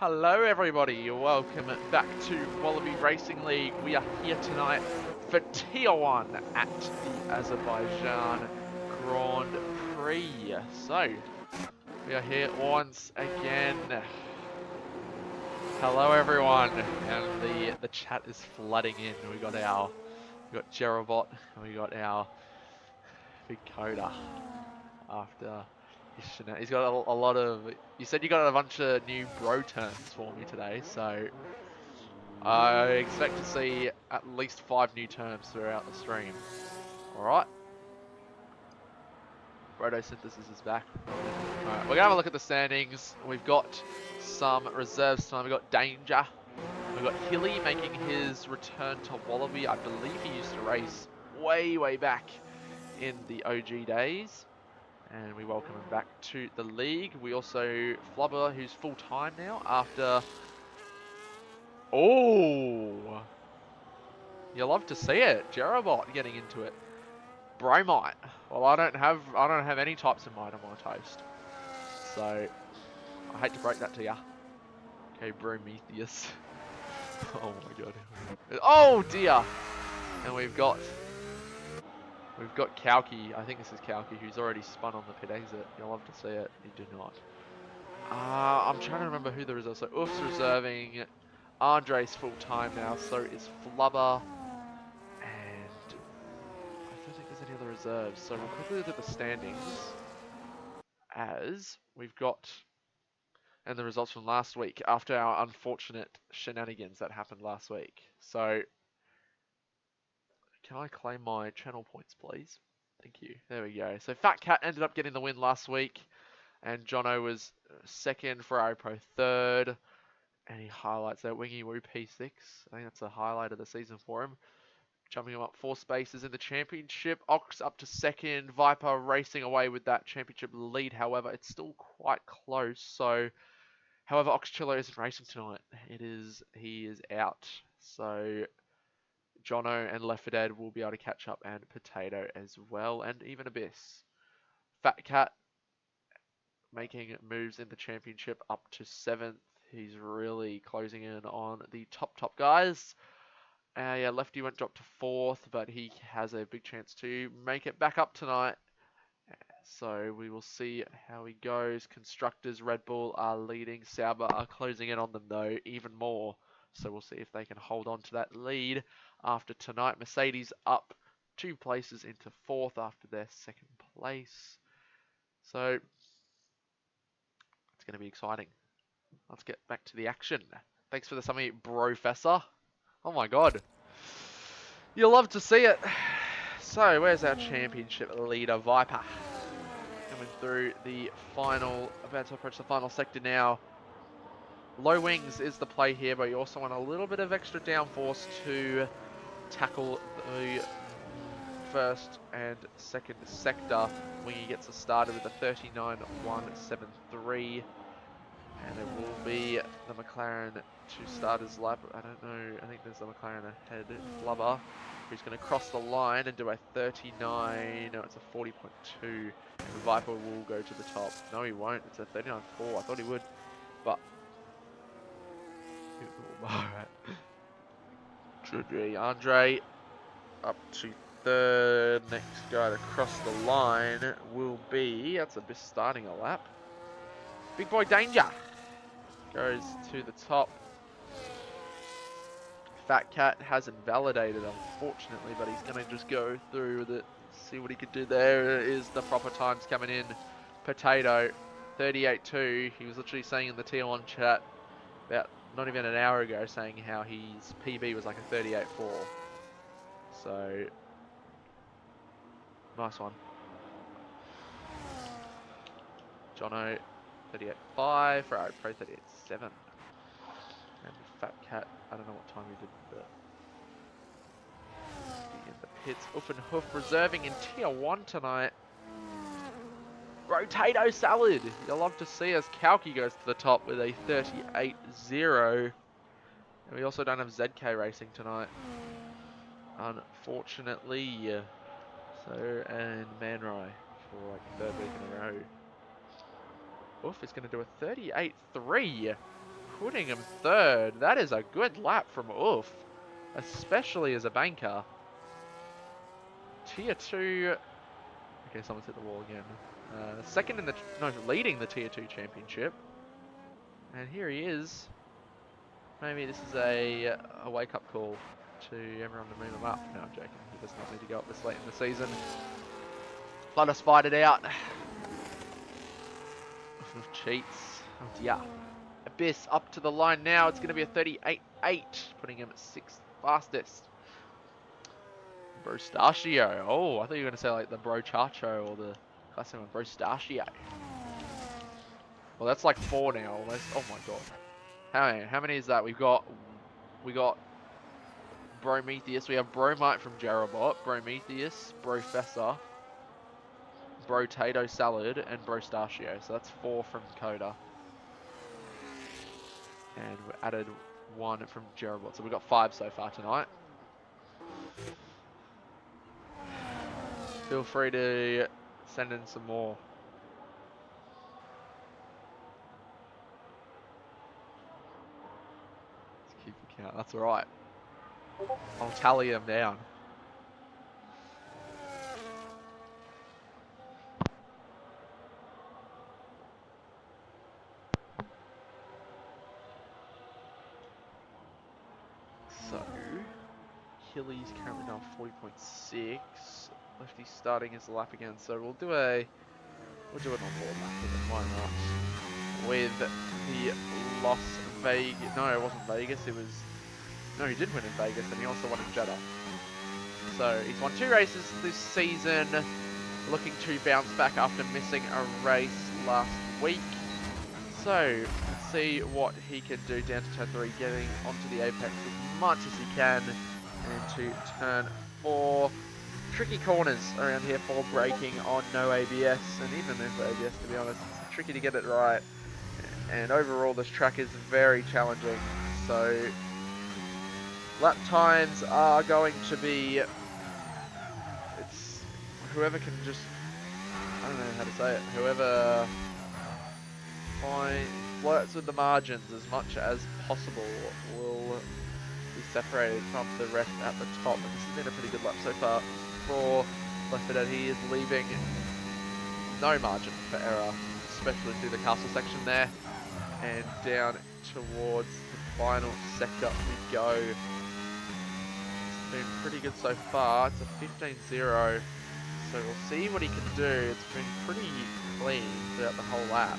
Hello everybody, welcome back to Wallaby Racing League. We are here tonight for Tier 1 at the Azerbaijan Grand Prix. So, we are here once again. Hello everyone, and the chat is flooding in. We got Jerobot, and we got our big Coda after he's got a lot of. You said you got a bunch of new bro terms for me today, so I expect to see at least 5 new terms throughout the stream. Alright. Photosynthesis is back. Alright, we're going to have a look at the standings. We've got some reserves tonight. We've got Danger. We've got Hilly making his return to Wallaby. I believe he used to race way back in the OG days. And we welcome him back to the league. We also, Flubber, who's full-time now after... Oh! You love to see it. Jerobot getting into it. Bromite. Well, I don't have any types of mite on my toast. So, I hate to break that to ya. Okay, Prometheus. Oh my god. Oh dear! And we've got Kalki. I think this is Kalki, who's already spun on the pit exit. You'll love to see it. You do not. I'm trying to remember who the reserves. So, Oof's reserving. Andre's full time now. So is Flubber. And I don't think there's any other reserves. So we'll quickly look at the standings. As we've got, and the results from last week after our unfortunate shenanigans that happened last week. So, can I claim my channel points, please? Thank you. There we go. So, Fat Cat ended up getting the win last week, and Jono was second, Ferrari Pro third, and he highlights that Wingy Woo P6. I think that's a highlight of the season for him. Jumping him up 4 spaces in the championship. Ox up to second. Viper racing away with that championship lead. However, it's still quite close. So, however, Oxchillo isn't racing tonight. He is out. So, Jono and Lefferdad will be able to catch up, and Potato as well, and even Abyss. Fat Cat making moves in the championship up to 7th. He's really closing in on the top guys. Yeah, Lefty went drop to 4th, but he has a big chance to make it back up tonight. So we will see how he goes. Constructors, Red Bull are leading. Sauber are closing in on them though, even more. So we'll see if they can hold on to that lead after tonight. Mercedes up 2 places into 4th after their 2nd place. So it's going to be exciting. Let's get back to the action. Thanks for the summary, Brofessor. Oh my god. You'll love to see it. So, where's our championship leader, Viper? Coming through the final, about to approach the final sector now. Low wings is the play here, but you also want a little bit of extra downforce to tackle the 1st and 2nd sector. Wingy gets us started with a 39.173. And it will be the McLaren to start his lap. I don't know. I think there's the McLaren ahead. Flubber, who's going to cross the line and do a 39. No, it's a 40.2. And Viper will go to the top. No, he won't. It's a 39.4. I thought he would. But. Alright. Andre up to 3rd. Next guy to cross the line will be. That's a bit starting a lap. Big boy Danger goes to the top. Fat Cat hasn't validated, unfortunately, but he's going to just go through with it, see what he could do. There is the proper times coming in. Potato, 38.2. He was literally saying in the T1 chat about not even an hour ago, saying how his PB was like a 38.4. So, nice one. Jono, 38.5. Ferrari Pro, 38.7. And Fat Cat, I don't know what time he did, but in the pits. Oof and Hoof reserving in Tier 1 tonight. Rotato Salad. You'll love to see us. Kalki goes to the top with a 38.0. And we also don't have ZK racing tonight, unfortunately. So, and Man Rai for like 3rd week in a row. Oof is going to do a 38.3. putting him third. That is a good lap from Oof, especially as a banker. Tier 2. Okay, someone's hit the wall again. Second in the, no, leading the Tier 2 championship. And here he is. Maybe this is a wake-up call to everyone to move him up. No, I'm joking. He does not need to go up this late in the season. Let us fight it out. Cheats. Oh dear. Abyss up to the line now. It's going to be a 38.8, putting him at 6th fastest. Brostachio. Oh, I thought you were going to say like the Brochacho or the classic one. Brostachio. Well, that's like 4 now almost. Oh my god. How many is that? We got Prometheus. We have Bromite from Jerobot, Prometheus, Professor, Brotato Salad, and Brostachio. So that's 4 from Coda. And we added 1 from Jerobot. So we've got 5 so far tonight. Feel free to send in some more. Let's keep a count. That's alright. I'll tally them down. So, Hilly's currently down 40.6. Lefty's starting his lap again, so we'll do an on-board lap with him, why not? With the Las Vegas, no it wasn't Vegas, it was, no he did win in Vegas and he also won in Jeddah. So he's won 2 races this season, looking to bounce back after missing a race last week. So, let's see what he can do down to turn 3, getting onto the apex as much as he can, and to turn 4. Tricky corners around here for braking on no ABS, and even with ABS to be honest, it's tricky to get it right. And overall this track is very challenging, so lap times are going to be, it's whoever can just, I don't know how to say it, whoever flirts with the margins as much as possible will be separated from the rest at the top. And this has been a pretty good lap so far for Lefted. He is leaving no margin for error, especially through the castle section there. And down towards the final sector we go. It's been pretty good so far. It's a 15-0. So we'll see what he can do. It's been pretty clean throughout the whole lap.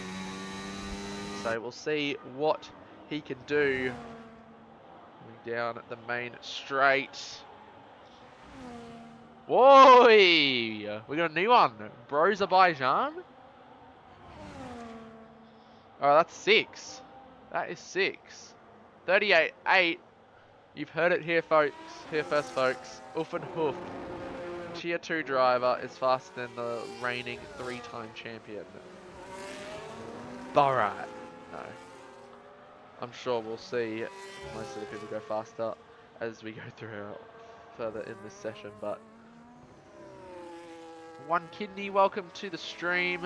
So we'll see what he can do. Coming down the main straight. Whoa! We got a new one. Azerbaijan. Oh, that's 6. That is 6. 38.8. You've heard it here, folks. Here first, folks. Oof and hoof. Tier 2 driver is faster than the reigning 3-time champion. Barat. No. I'm sure we'll see most of the people go faster as we go through further in this session, but One Kidney, welcome to the stream.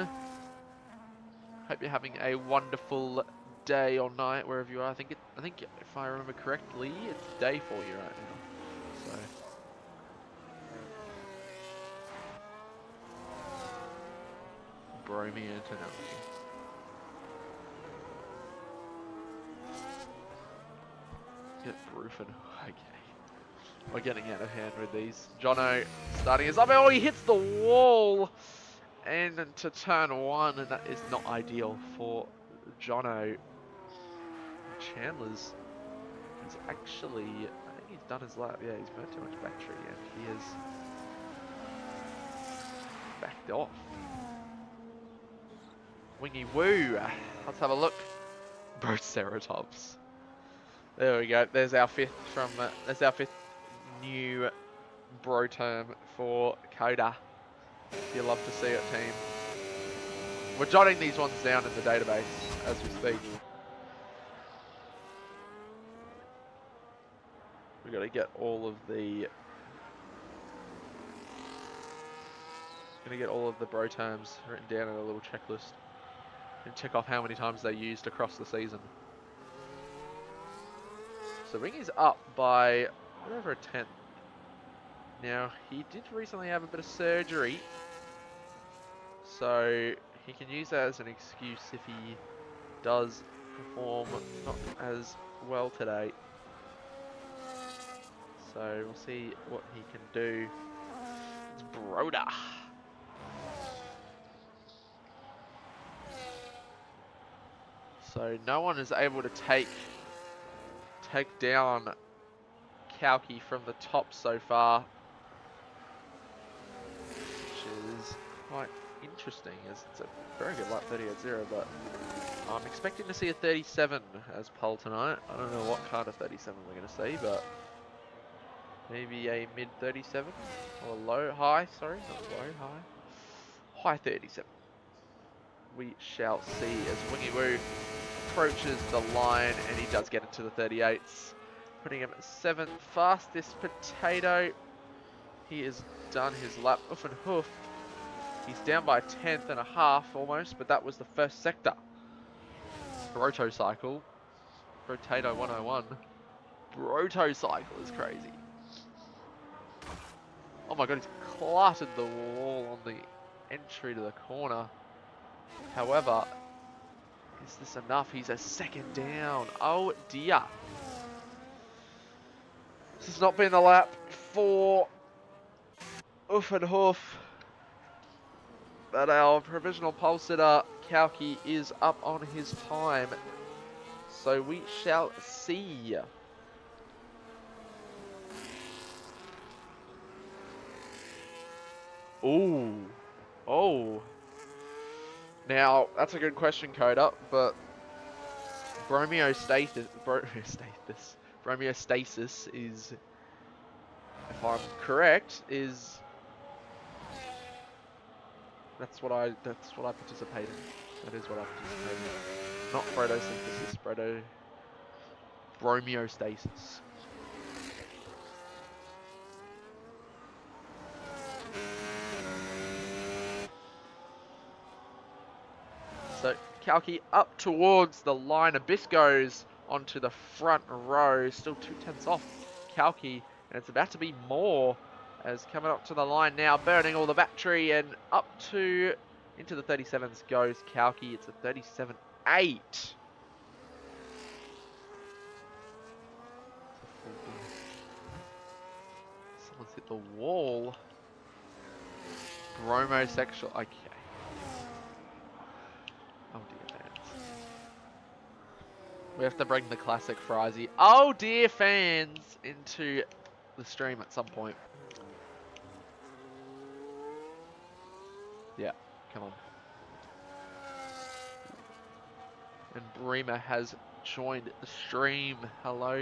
Hope you're having a wonderful day or night wherever you are. I think if I remember correctly, it's day for you right now. So Bromy Antonelli. Get Brufen. Okay. We're getting out of hand with these. Jono starting his up. Oh, he hits the wall! And to turn 1, and that is not ideal for Jono. Chandler's is actually, I think he's done his lap. Yeah, he's burnt too much battery and he has backed off. Wingy Woo. Let's have a look. Broceratops. There we go. There's our 5th from, there's our 5th new bro term for Coda. You love to see it, team. We're jotting these ones down in the database as we speak. We've got to get all of the bro terms written down in a little checklist and check off how many times they used across the season. So Wingy's up by a bit over a tenth. Now, he did recently have a bit of surgery, so he can use that as an excuse if he does perform not as well today. So we'll see what he can do. It's Broda. So no one is able to take down Kalki from the top so far, which is quite interesting, as it's a very good lap 30.0, but I'm expecting to see a 37 as pole tonight. I don't know what kind of 37 we're going to see, but maybe a mid 37 or high, not low, high 37. We shall see as Wingy Woo approaches the line, and he does get into the 38s, putting him at 7th. Fastest potato. He has done his lap. Oof and hoof. He's down by a tenth and a half almost, but that was the first sector. Broto cycle. Potato 101. Broto cycle is crazy. Oh my god, he's cluttered the wall on the entry to the corner. However, is this enough? He's a second down. Oh dear. This has not been the lap for Oof and Hoof. But our provisional pole sitter, Kalki, is up on his time. So we shall see. Ooh. Oh. Now, that's a good question, Coda, but Bromeostasis is, if I'm correct, is that's what I participate in. That is what I participate in. Not photosynthesis, bromeostasis. So Kalki up towards the line. Abyss goes onto the front row. Still 2/10 off Kalki, and it's about to be more as coming up to the line now, burning all the battery, and up to into the 37s goes Kalki. It's a 37.8. Someone's hit the wall. Bromosexual. Okay. Oh dear, fans. We have to bring the classic Frizy. Oh dear, fans, into the stream at some point. Yeah, come on. And Bremer has joined the stream. Hello,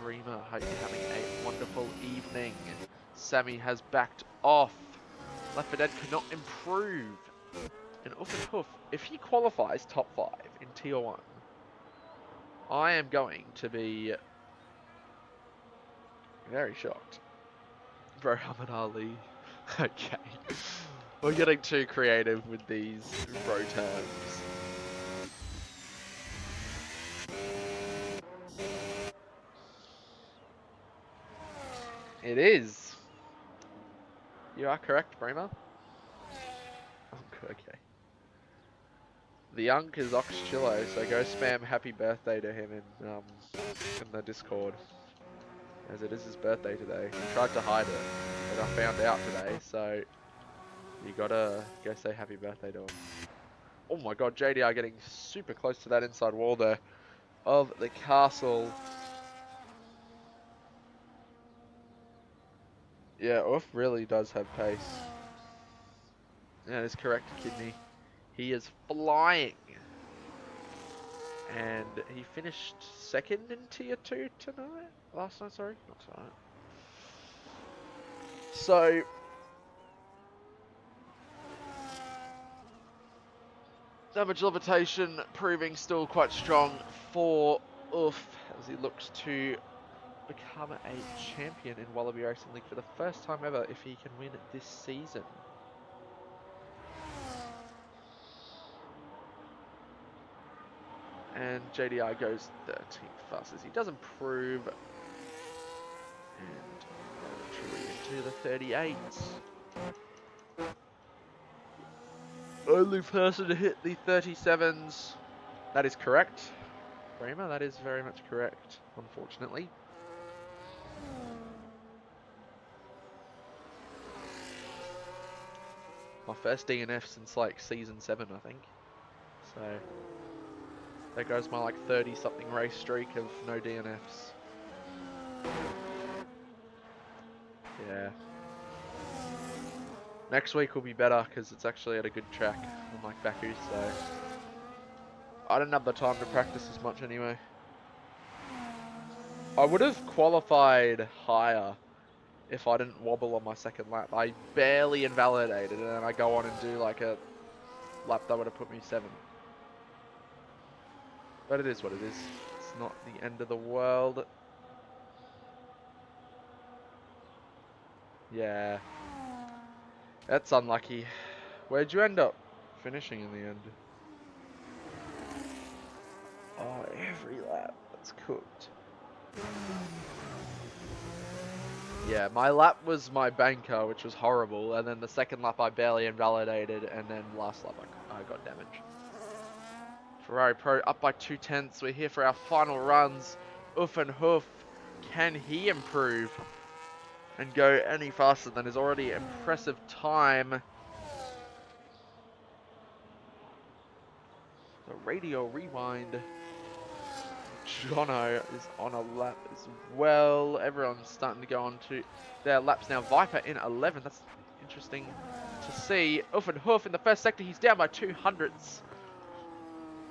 Bremer. Hope you're having a wonderful evening. Sammy has backed off. Left 4 Dead could not improve. And Oof and Hoof, if he qualifies top 5 in Tier 1, I am going to be very shocked. Bro, Muhammad Ali. Okay. We're getting too creative with these bro terms. It is. You are correct, Bremer. Okay. The Unk is Oxchillo, so go spam happy birthday to him in the Discord. As it is his birthday today. He tried to hide it, but I found out today, so you gotta go say happy birthday to him. Oh my god, JDR getting super close to that inside wall there of the castle. Yeah, Oof really does have pace. That is correct, Kidney. He is flying. And he finished second in Tier 2 tonight? Last night, sorry. Not tonight. So, damage levitation proving still quite strong for Oof as he looks to become a champion in Wallaby Racing League for the first time ever if he can win this season. And JDI goes 13th fastest. He does improve. And momentarily into the 38. Only person to hit the 37s. That is correct. Kramer, that is very much correct, unfortunately. My first DNF since like season 7, I think. So there goes my like 30-something race streak of no DNFs. Yeah. Next week will be better because it's actually at a good track, unlike Baku, so I didn't have the time to practice as much anyway. I would have qualified higher if I didn't wobble on my second lap. I barely invalidated and then I go on and do like a lap that would have put me 7. But it is what it is. It's not the end of the world. Yeah. That's unlucky. Where'd you end up finishing in the end? Oh, every lap. That's cooked. Yeah, my lap was my banker, which was horrible, and then the second lap I barely invalidated, and then last lap I got damage. Ferrari Pro up by 2/10. We're here for our final runs. Oof and hoof. Can he improve and go any faster than his already impressive time? The radio rewind. Jono is on a lap as well. Everyone's starting to go on to their laps now. Viper in 11. That's interesting to see. Oof and hoof in the first sector. He's down by 200ths.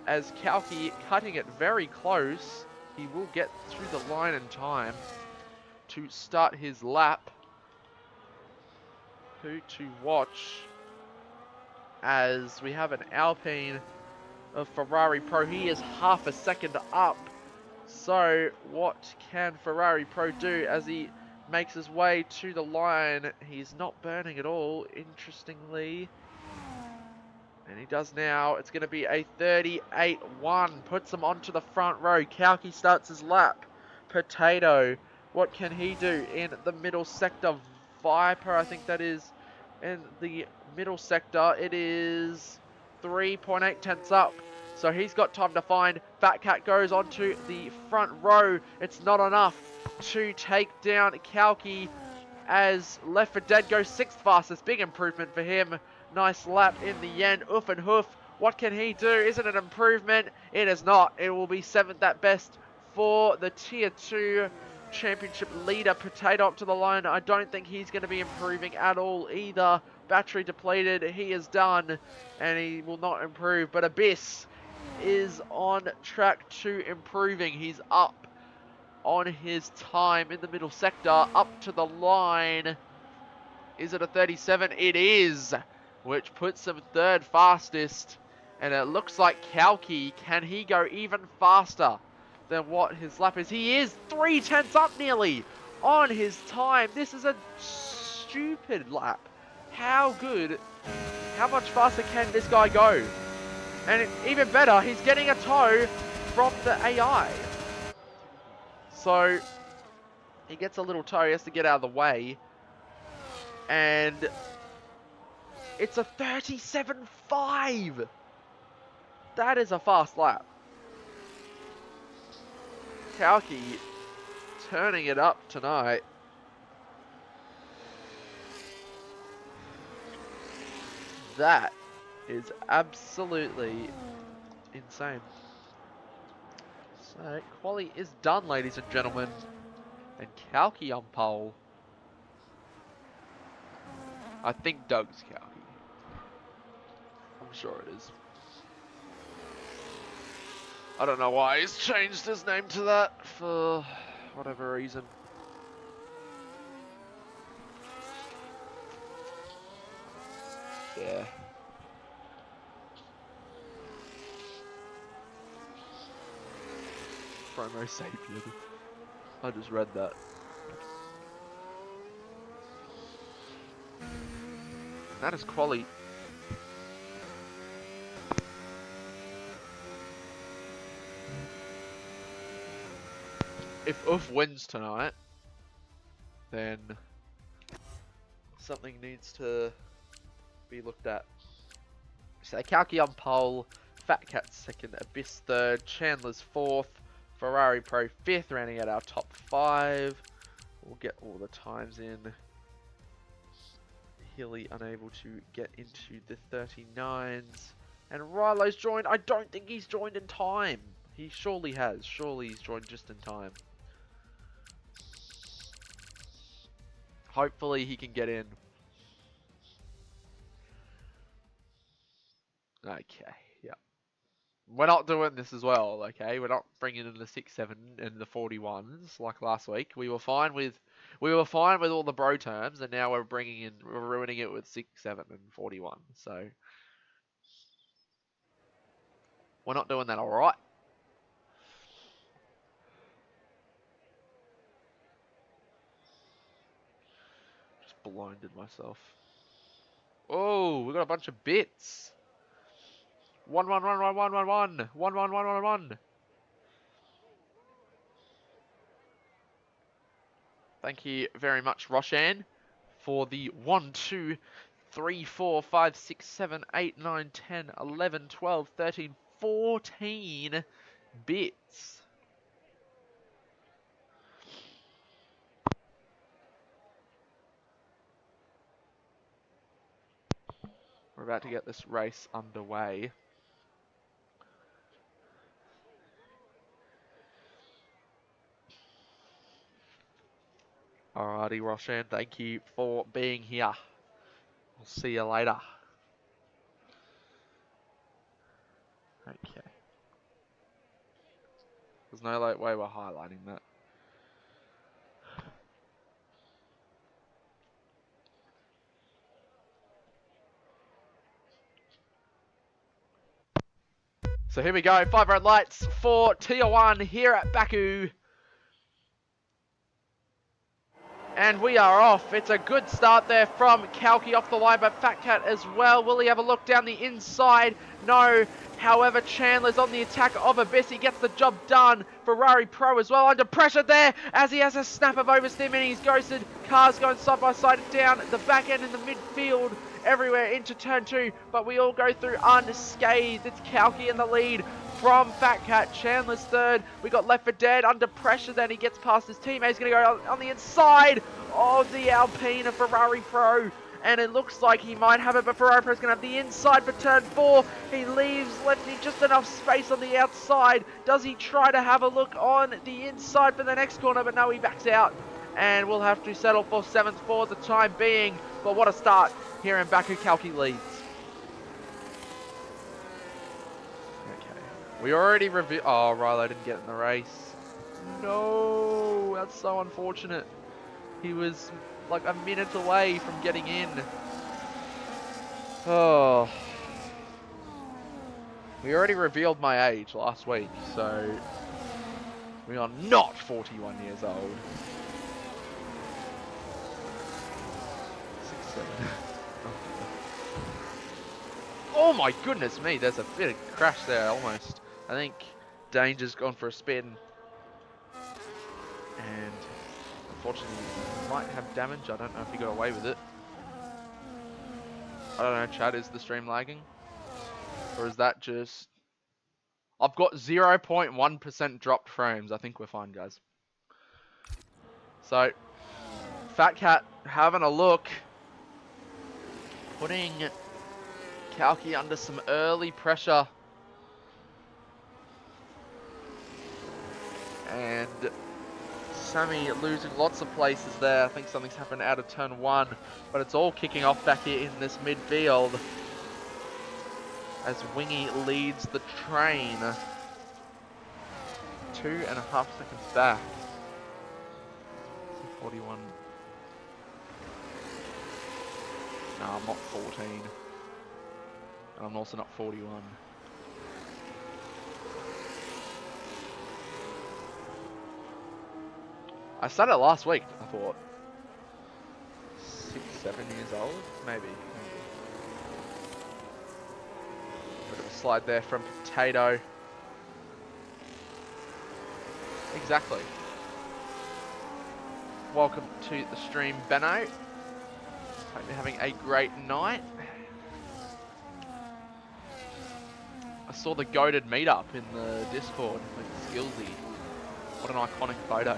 As Kalki cutting it very close. He will get through the line in time to start his lap. Who to watch as we have an Alpine of Ferrari Pro. He is half a second up. So what can Ferrari Pro do as he makes his way to the line? He's not burning at all, interestingly. And he does now. It's going to be a 38-1. Puts him onto the front row. Kalki starts his lap. Potato. What can he do in the middle sector? Viper, I think that is in the middle sector. It is 3.8 tenths up. So he's got time to find. Fat Cat goes onto the front row. It's not enough to take down Kalki as Left 4 Dead goes 6th fastest. Big improvement for him. Nice lap in the end. Oof and hoof. What can he do? Is it an improvement? It is not. It will be 7th at best for the Tier 2 Championship leader. Potato up to the line. I don't think he's going to be improving at all either. Battery depleted. He is done. And he will not improve. But Abyss is on track to improving. He's up on his time in the middle sector. Up to the line. Is it a 37? It is. Which puts him 3rd fastest. And it looks like Kalki. Can he go even faster than what his lap is? He is 3/10 up nearly on his time. This is a stupid lap. How good, how much faster can this guy go? And even better, he's getting a tow from the AI. So he gets a little tow. He has to get out of the way. And it's a 37.5. That is a fast lap. Kalki turning it up tonight. That is absolutely insane. So, quali is done, ladies and gentlemen. And Kalki on pole. I think Doug's Kalki. I'm sure it is. I don't know why he's changed his name to that for whatever reason. Yeah. Promo Sapien. I just read that. That is quali. if Oof wins tonight, then something needs to be looked at. So Kalki on pole, Fat Cat second, Abyss third, Chandler's fourth, Ferrari Pro fifth, rounding out our top 5. We'll get all the times in. Hilly unable to get into the 39s. And Rilo's joined. I don't think he's joined in time. He surely has. Surely he's joined just in time. Hopefully he can get in. Okay, yeah. We're not doing this as well, okay? We're not bringing in the 6, 7, and the 41s like last week. We were fine with all the bro terms, and now we're ruining it with 6, 7, and 41. So we're not doing that, all right? Just blinded myself. Oh, we got a bunch of bits. 1, 1, 1, 1, 1, 1, 1, 1, 1, 1, 1, 1. Thank you very much, Roshan, for the 1, 2, 3, 4, 5, 6, 7, 8, 9, 10, 11, 12, 13, 14 bits. We're about to get this race underway. Alrighty, Roshan, thank you for being here. We'll see you later. Okay. There's no way we're highlighting that. So here we go, 5 red lights for Tier 1 here at Baku. And we are off. It's a good start there from Kalki off the line, but Fat Cat as well. Will he have a look down the inside? No. However, Chandler's on the attack of Abyss. He gets the job done. Ferrari Pro as well under pressure there as he has a snap of oversteam and he's ghosted. Cars going side by side down the back end in the midfield. Everywhere into turn 2, but we all go through unscathed. It's Kalki in the lead from Fat Cat. Chandler's third. We got Left for Dead under pressure. Then he gets past his teammate. He's going to go on the inside of the Alpine of Ferrari Pro. And it looks like he might have it, but Ferrari Pro's going to have the inside for turn 4. He leaves, left just enough space on the outside. Does he try to have a look on the inside for the next corner? But no, he backs out. And we'll have to settle for 7th for the time being. But what a start here in Baku. Kalki leads. Okay. We already revealed... Oh, Rilo didn't get in the race. No, that's so unfortunate. He was like a minute away from getting in. Oh. We already revealed my age last week, so we are not 41 years old. 6, 7. Oh my goodness me, there's a bit of crash there almost. I think Danger's gone for a spin. And unfortunately, he might have damage. I don't know if he got away with it. I don't know, Chad, is the stream lagging? Or is that just... I've got 0.1% dropped frames. I think we're fine, guys. So, Fat Cat having a look. Putting Kalki under some early pressure. And Sammy losing lots of places there. I think something's happened out of turn 1. But it's all kicking off back here in this midfield. As Wingy leads the train. 2.5 seconds back. 41. No, I'm not 14. And I'm also not 41. I started last week, I thought. 6, 7 years old? Maybe. Bit of a slide there from Potato. Exactly. welcome to the stream, Benno. Hope you're having a great night. I saw the goated meetup in the Discord with Skillsy. What an iconic photo.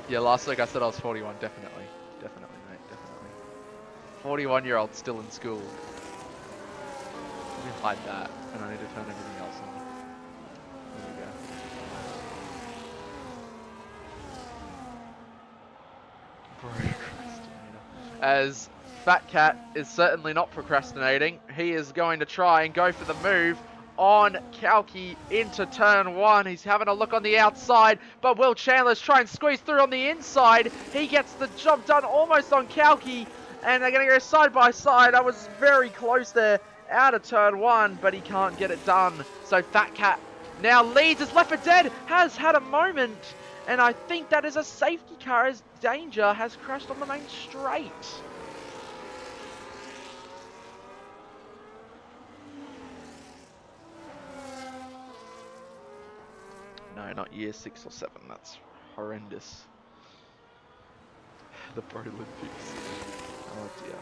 Yeah, last week I said I was 41, definitely. Definitely, mate, definitely. 41-year-old still in school. Let me hide that, and I need to turn everything else on. There we go. Procrastinator. As Fat Cat is certainly not procrastinating, he is going to try and go for the move on Kalki into turn 1. He's having a look on the outside, but Will Chandler's trying and squeeze through on the inside. He gets the job done almost on Kalki, and they're going to go side by side. I was very close there out of turn 1, but he can't get it done. So Fat Cat now leads as Left 4 Dead has had a moment, and I think that is a safety car as Danger has crashed on the main straight. No, not year 6 or 7. That's horrendous. The Pro Olympics. Oh dear.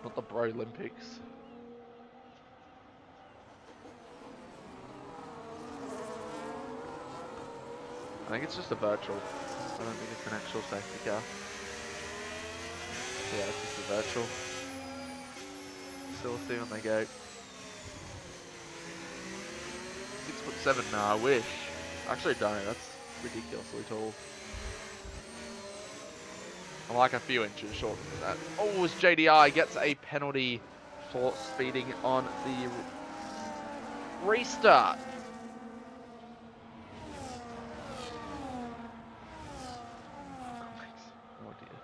Not the Bro Olympics. I think it's just a virtual. I don't think it's an actual safety car. Yeah, it's just a virtual. So we'll see when they go. 6'7". No, I wish. Actually, don't. That's ridiculously tall. I'm like a few inches shorter than that. Oh, as JDI gets a penalty for speeding on the restart. Oh dear.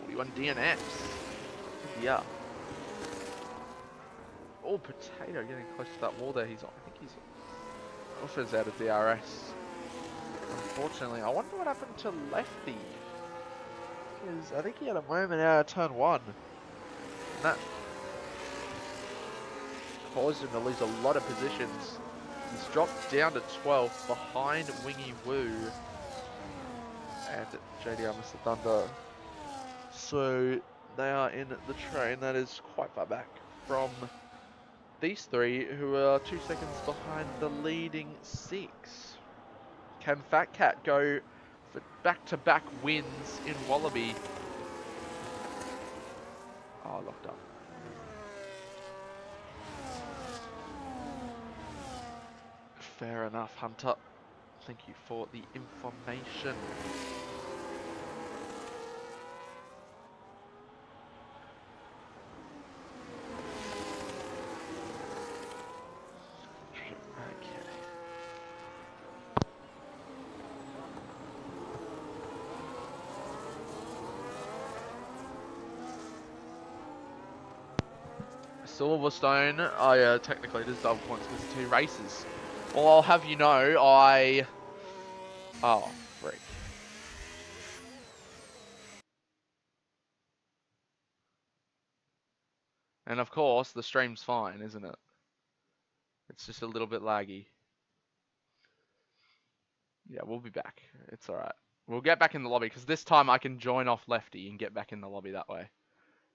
41 DNFs. Yeah. Oh, Potato getting close to that wall there. He's on. I think he's offers out of DRS. Unfortunately, I wonder what happened to Lefty. Because I think he had a moment out of turn 1. And that caused him to lose a lot of positions. He's dropped down to 12th behind Wingy Woo and JDR Mr. Thunder. So they are in the train that is quite far back from these three, who are 2 seconds behind the leading 6. Can Fat Cat go for back-to-back wins in Wallaby? Oh, locked up. Fair enough, Hunter. Thank you for the information. Silverstone, oh yeah, technically it is double points because it's 2 races. Well, I'll have you know, oh, freak. And of course, the stream's fine, isn't it? It's just a little bit laggy. Yeah, we'll be back. It's alright. We'll get back in the lobby, because this time I can join off Lefty and get back in the lobby that way.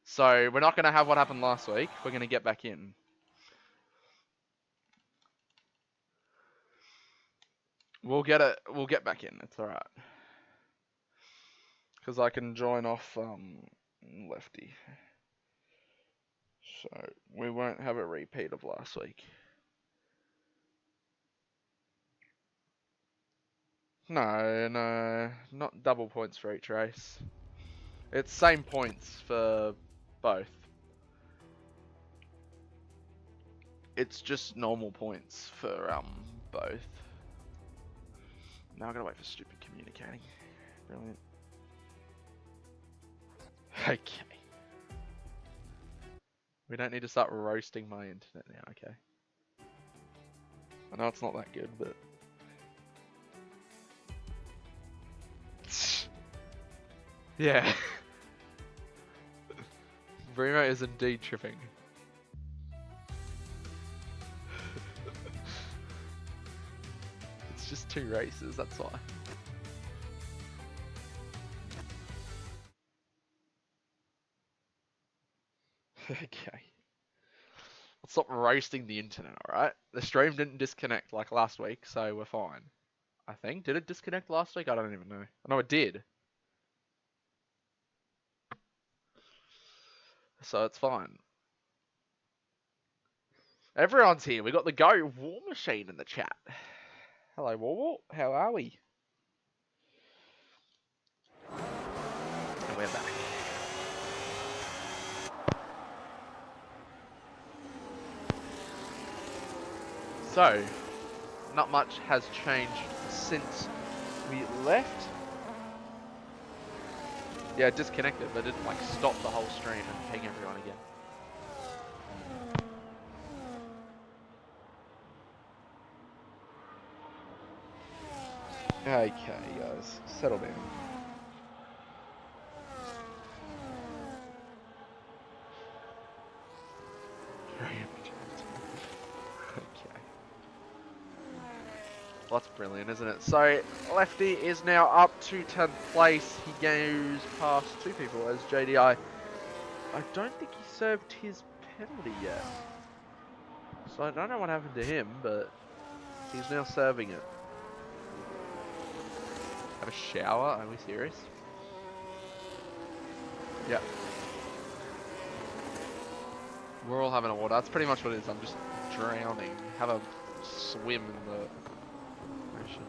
So, we're not going to have what happened last week. We're going to get back in. We'll get back in. It's alright. Because I can join off Lefty. So, we won't have a repeat of last week. No, not double points for each race. It's same points for both. It's just normal points for both. Now I gotta wait for stupid communicating. Brilliant. Okay. We don't need to start roasting my internet now, okay? I know it's not that good, but... yeah. Brimo is indeed tripping. just 2 races, that's why. Okay. Let's stop roasting the internet, alright? The stream didn't disconnect like last week, so we're fine. I think. Did it disconnect last week? I don't even know. I know it did. So it's fine. Everyone's here. We got the Go War Machine in the chat. Hello, War. How are we? And we're back. So, not much has changed since we left. Yeah, it disconnected, but it didn't like stop the whole stream and ping everyone again. Okay, guys, settle down. Okay. Well, that's brilliant, isn't it? So, Lefty is now up to 10th place. He goes past 2 people as JDI. I don't think he served his penalty yet. So I don't know what happened to him, but he's now serving it. Have a shower? Are we serious? Yeah. We're all having a water. That's pretty much what it is. I'm just drowning. Have a swim in the ocean.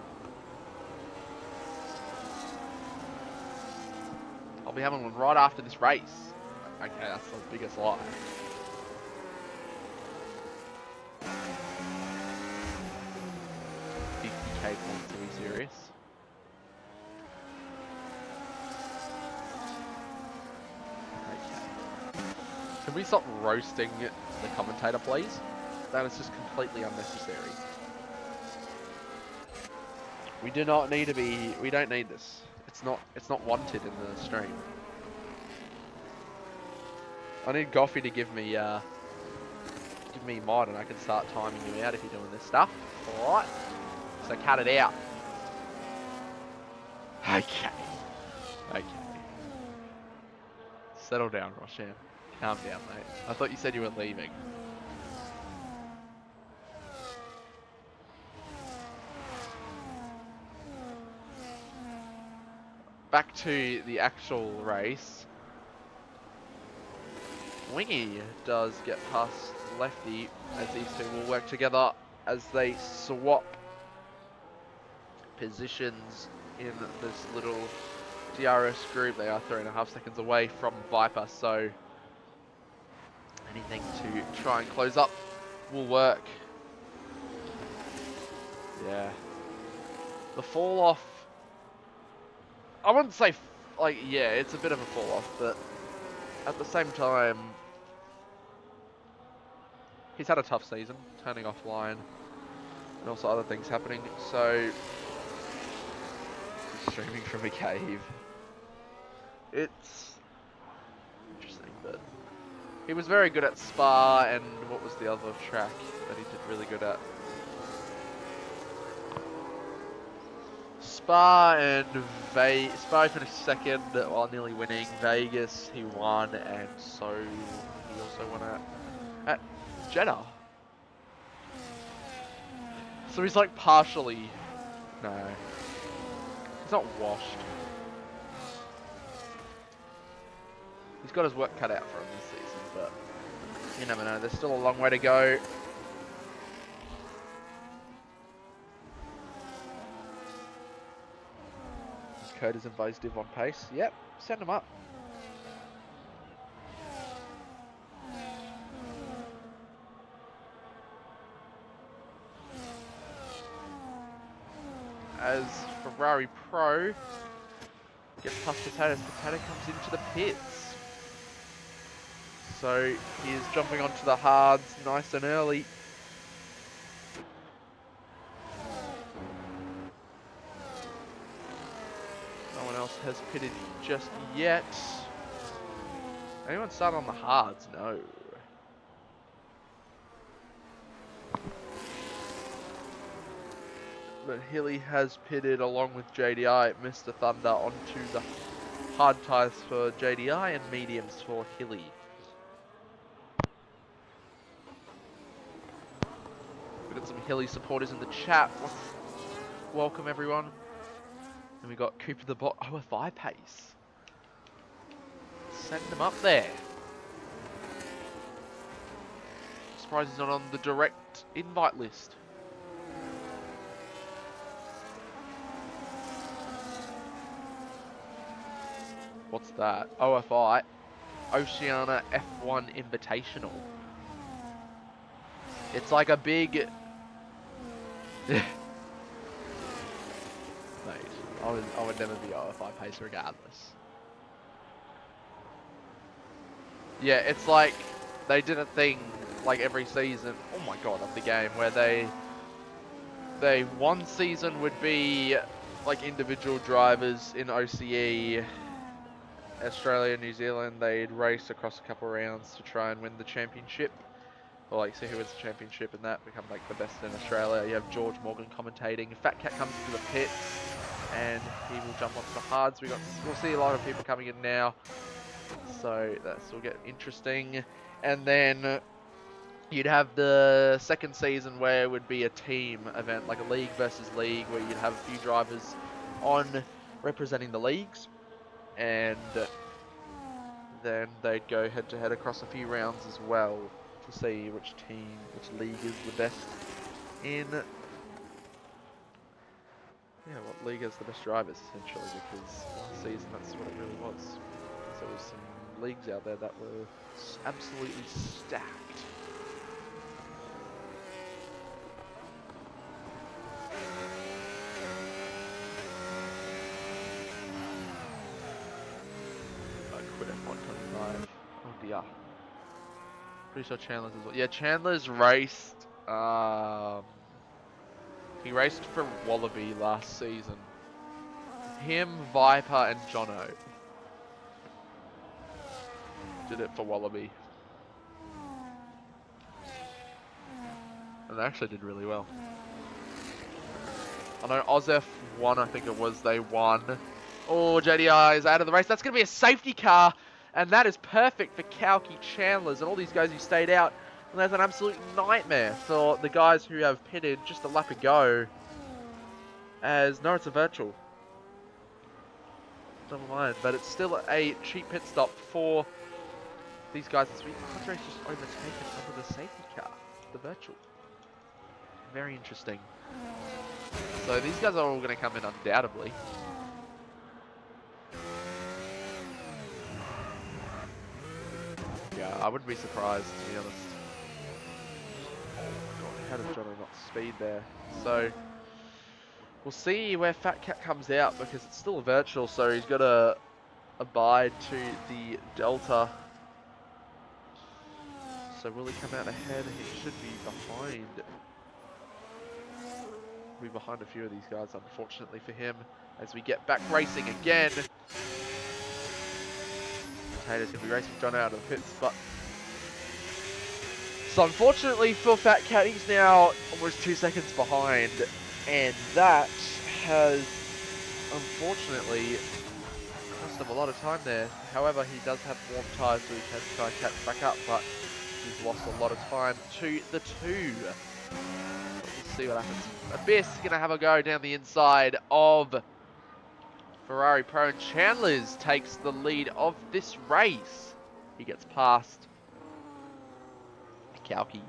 I'll be having one right after this race. Okay, that's the biggest lie. $50K points, are we serious? Okay. Can we stop roasting the commentator, please? That is just completely unnecessary. We do not need to be. We don't need this. It's not wanted in the stream. I need Goffy to give me mod, and I can start timing you out if you're doing this stuff. All right. So cut it out. Okay. Okay. Settle down, Roshan. Calm down, mate. I thought you said you were leaving. Back to the actual race. Wingy does get past Lefty as these two will work together as they swap positions in this little DRS group. They are 3.5 seconds away from Viper, so anything to try and close up will work. Yeah. The fall off, I wouldn't say, like, yeah, it's a bit of a fall off, but at the same time, he's had a tough season, turning offline, and also other things happening, so streaming from a cave. It's interesting, but he was very good at Spa, and what was the other track that he did really good at? Spa and Spa finished second while nearly winning. Vegas he won, and so he also won at Jeddah. So he's like partially, no, he's not washed. He's got his work cut out for him this season, but you never know. There's still a long way to go. His code is invasive on pace. Yep, send him up. As Ferrari Pro gets past Potatoes, Potato comes into the pits. So he is jumping onto the hards nice and early. No one else has pitted just yet. Anyone start on the hards? No. But Hilly has pitted along with JDI, Mr. Thunder, onto the hard tyres for JDI and mediums for Hilly. We've got some Hilly supporters in the chat. Welcome everyone. And we got Cooper the Bot, OFI pace. Send him up there. Surprised he's not on the direct invite list. What's that? OFI, Oceania F1 Invitational. It's like a big... Mate, I would never be OFI pace regardless. Yeah, it's like they did a thing like every season. Oh my god, of the game where they one season would be like individual drivers in OCE, Australia, New Zealand. They'd race across a couple of rounds to try and win the championship, or like see who wins the championship, and that become like the best in Australia. You have George Morgan commentating. Fat Cat comes into the pits, and he will jump onto the hards. We'll see a lot of people coming in now. So this will get interesting. And then you'd have the second season where it would be a team event, like a league versus league, where you'd have a few drivers on representing the leagues. And then they'd go head to head across a few rounds as well to see which league is the best in... Yeah, what league has the best drivers, essentially, because last season that's what it really was. So there was some leagues out there that were absolutely stacked. I quit F125. Oh dear. Pretty sure Chandler's as well. Yeah, Chandler's raced. He raced for Wallaby last season. Him, Viper, and Jono did it for Wallaby. And they actually did really well. I know OzF won, I think it was, they won. Oh, JDI is out of the race. That's going to be a safety car. And that is perfect for Kalki, Chandler's, and all these guys who stayed out. And that's an absolute nightmare for the guys who have pitted just a lap ago. As, no, it's a virtual. Never mind, but it's still a cheap pit stop for these guys this week. Andre's just overtaken under the safety car, the virtual. Very interesting. So these guys are all going to come in undoubtedly. Yeah, I wouldn't be surprised, to be honest. Oh god, how did Jono not speed there? So, we'll see where Fat Cat comes out, because it's still a virtual, so he's got to abide to the Delta. So will he come out ahead? He should be behind. Be behind a few of these guys, unfortunately for him, as we get back racing again. Taylor's going to be racing John out of the pits, but... So unfortunately for Fat Cat, he's now almost 2 seconds behind, and that has, unfortunately, cost him a lot of time there. However, he does have warm tyres, so he can try and catch back up, but he's lost a lot of time to the 2. We'll see what happens. Abyss going to have a go down the inside of Ferrari Pro, and Chandler's takes the lead of this race. He gets past Kalki.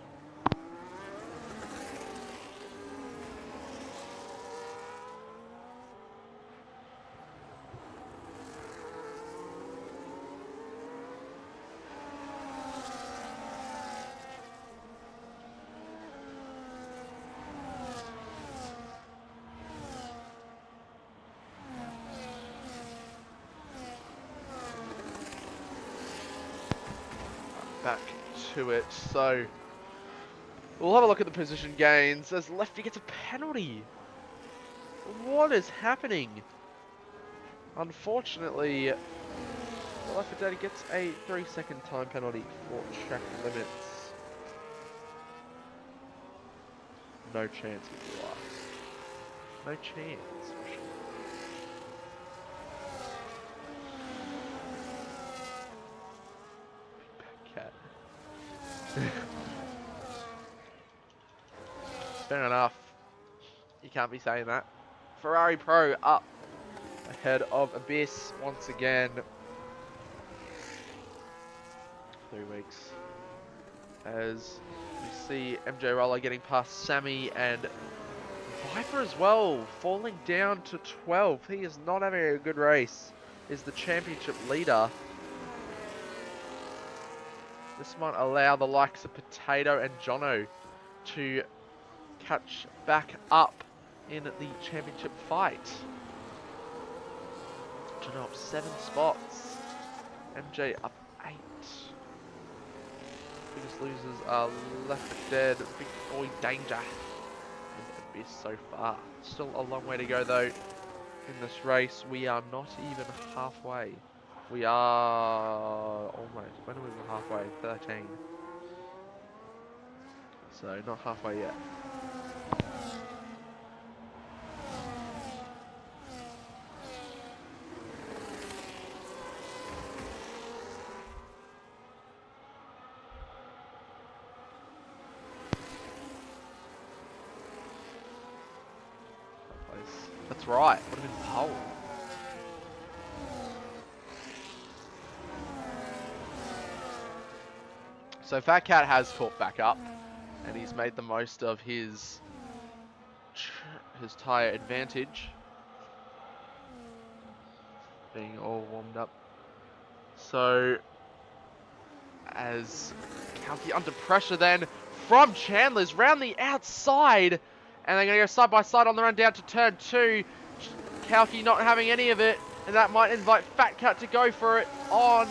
Back to it, so we'll have a look at the position gains as Lefty gets a penalty. What is happening? Unfortunately, Lefty Daddy gets a 3-second time penalty for track limits. No chance with the last. No chance. Cat. Fair enough. You can't be saying that. Ferrari Pro up ahead of Abyss once again. 3 weeks. As we see MJ Roller getting past Sammy and Viper as well, falling down to 12. He is not having a good race. Is the championship leader. This might allow the likes of Potato and Jono to catch back up in the championship fight. Jono up 7 spots. MJ up 8. Biggest losers are Left for Dead, Big Boy Danger, and Abyss so far. Still a long way to go though in this race. We are not even halfway. We are almost. When are we halfway? 13. So not halfway yet. That's right. Would have been pole. So Fat Cat has caught back up, and he's made the most of his tyre advantage, being all warmed up. So as Kalki under pressure then from Chandler's round the outside, and they're going to go side by side on the run down to turn 2. Kalki not having any of it, and that might invite Fat Cat to go for it on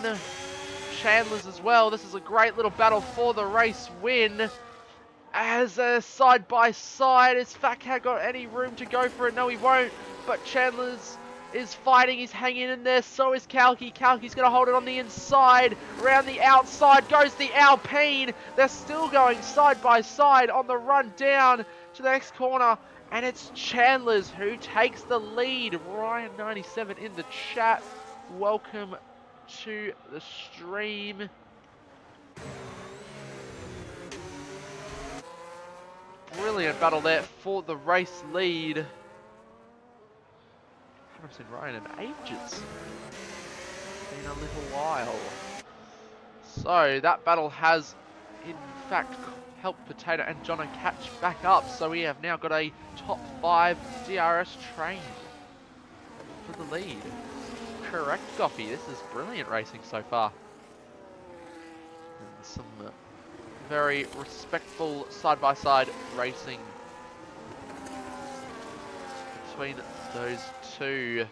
Chandler's as well. This is a great little battle for the race win. As a side by side, has Fat Cat got any room to go for it? No, he won't. But Chandler's is fighting, he's hanging in there, so is Kalki. Kalki's going to hold it on the inside. Round the outside goes the Alpine. They're still going side by side on the run down to the next corner. And it's Chandler's who takes the lead. Ryan97 in the chat. Welcome to the stream. Brilliant battle there for the race lead. Haven't seen Ryan in ages. Been a little while. So that battle has in fact helped Potato and Jono catch back up. So we have now got a top 5 DRS train for the lead. Correct, Goffy. This is brilliant racing so far. And some very respectful side-by-side racing between those two.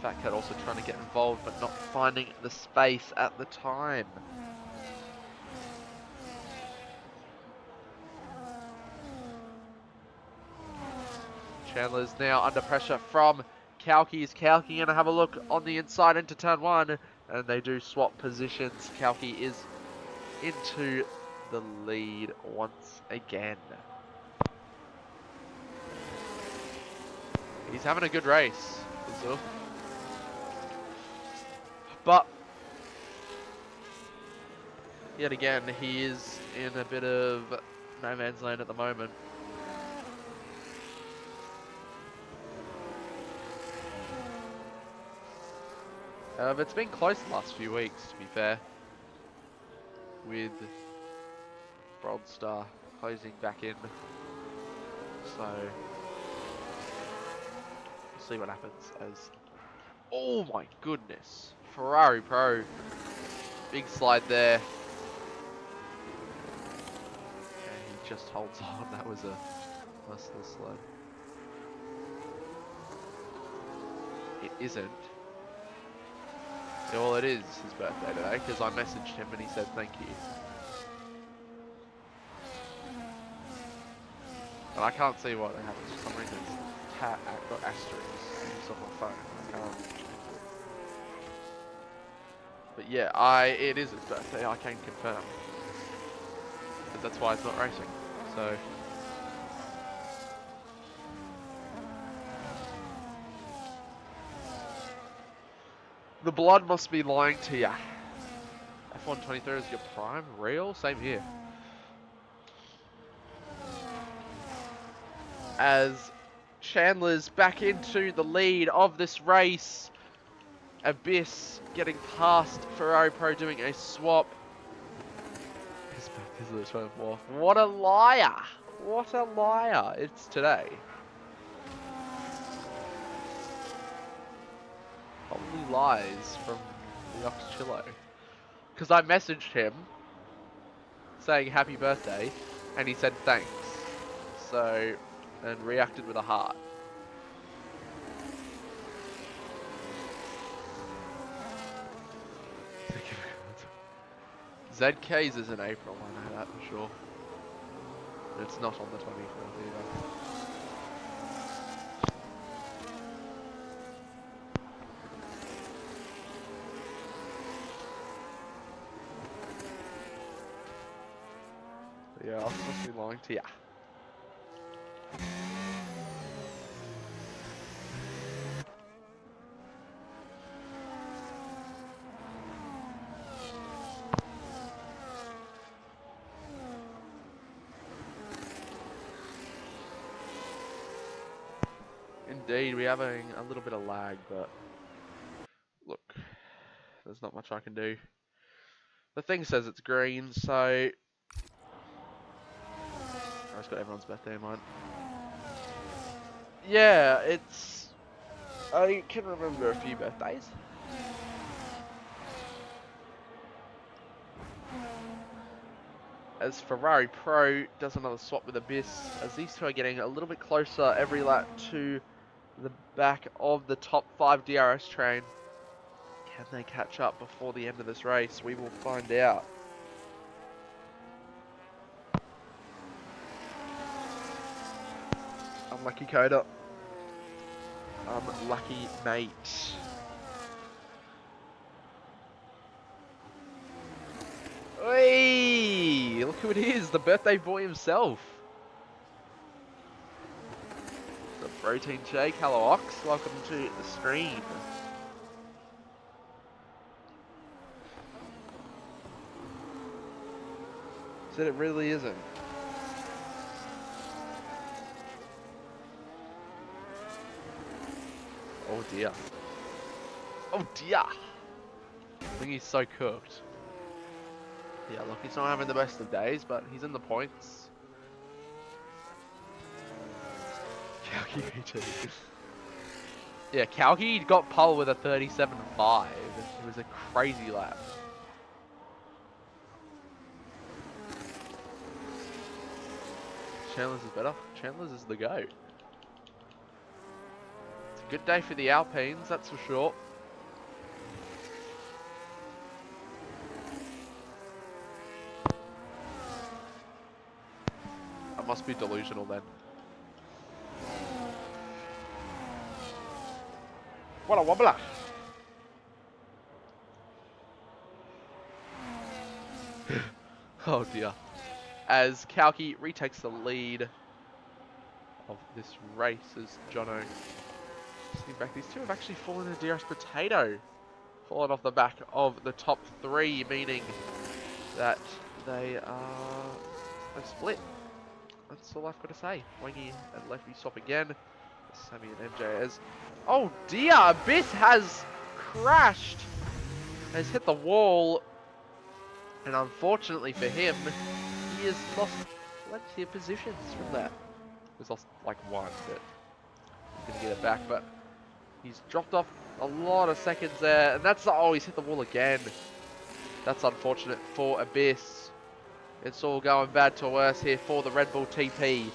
Fat Cat also trying to get involved but not finding the space at the time. Chandler's now under pressure from Kalki. Is Kalki going to have a look on the inside into turn 1? And they do swap positions. Kalki is into the lead once again. He's having a good race, but yet again he is in a bit of no man's land at the moment. It's been close the last few weeks, to be fair, with Broadstar closing back in. So we'll see what happens as... Oh my goodness. Ferrari Pro. Big slide there. And he just holds on. That was a nice little slide. It isn't. Well, it is his birthday today because I messaged him and he said thank you. And I can't see what happens for some reason. It's got asterisks on my phone. I can't change it. But yeah, it is his birthday. I can confirm. But that's why it's not racing. So The blood must be lying to ya. F123 is your prime? Real? Same here. As Chandler's back into the lead of this race. Abyss getting past Ferrari Pro doing a swap. His birthday's the 24th. What a liar! What a liar! It's today. Probably lies from the Oxchillo. Because I messaged him saying happy birthday and he said thanks. So, and reacted with a heart. ZK's is in April, I know that for sure. But it's not on the 24th either. Yeah, I was supposed to be lying to ya. Indeed, we're having a little bit of lag, but look, there's not much I can do. The thing says it's green, so I just got everyone's birthday in mind. Yeah, it's... I can remember a few birthdays. As Ferrari Pro does another swap with Abyss, as these two are getting a little bit closer every lap to the back of the top 5 DRS train. Can they catch up before the end of this race? We will find out. Unlucky Coda. Unlucky mate. Hey, look who it is, the birthday boy himself. The Protein Shake. Hello Ox, welcome to the stream. Said it really isn't. Oh dear. Oh dear. I think he's so cooked. Yeah, look, he's not having the best of days, but he's in the points. Kalki V2. Yeah, Kalki got pole with a 37.5. It was a crazy lap. Chandler's is better. Chandler's is the GOAT. It's a good day for the Alpines, that's for sure. I must be delusional then. What a wobbler! Oh dear. As Kalki retakes the lead of this race as Jono. Sitting back, these two have actually fallen in a DRS potato. Fallen off the back of the top 3, meaning that they are split. That's all I've got to say. Wangy and Lefty swap again. Sammy and MJ as... Oh dear! Abyss has crashed! Has hit the wall. And unfortunately for him, he has lost plenty of positions from that. He's lost like one, but he's going to get it back. But he's dropped off a lot of seconds there. And that's... Oh, he's hit the wall again. That's unfortunate for Abyss. It's all going bad to worse here for the Red Bull TP.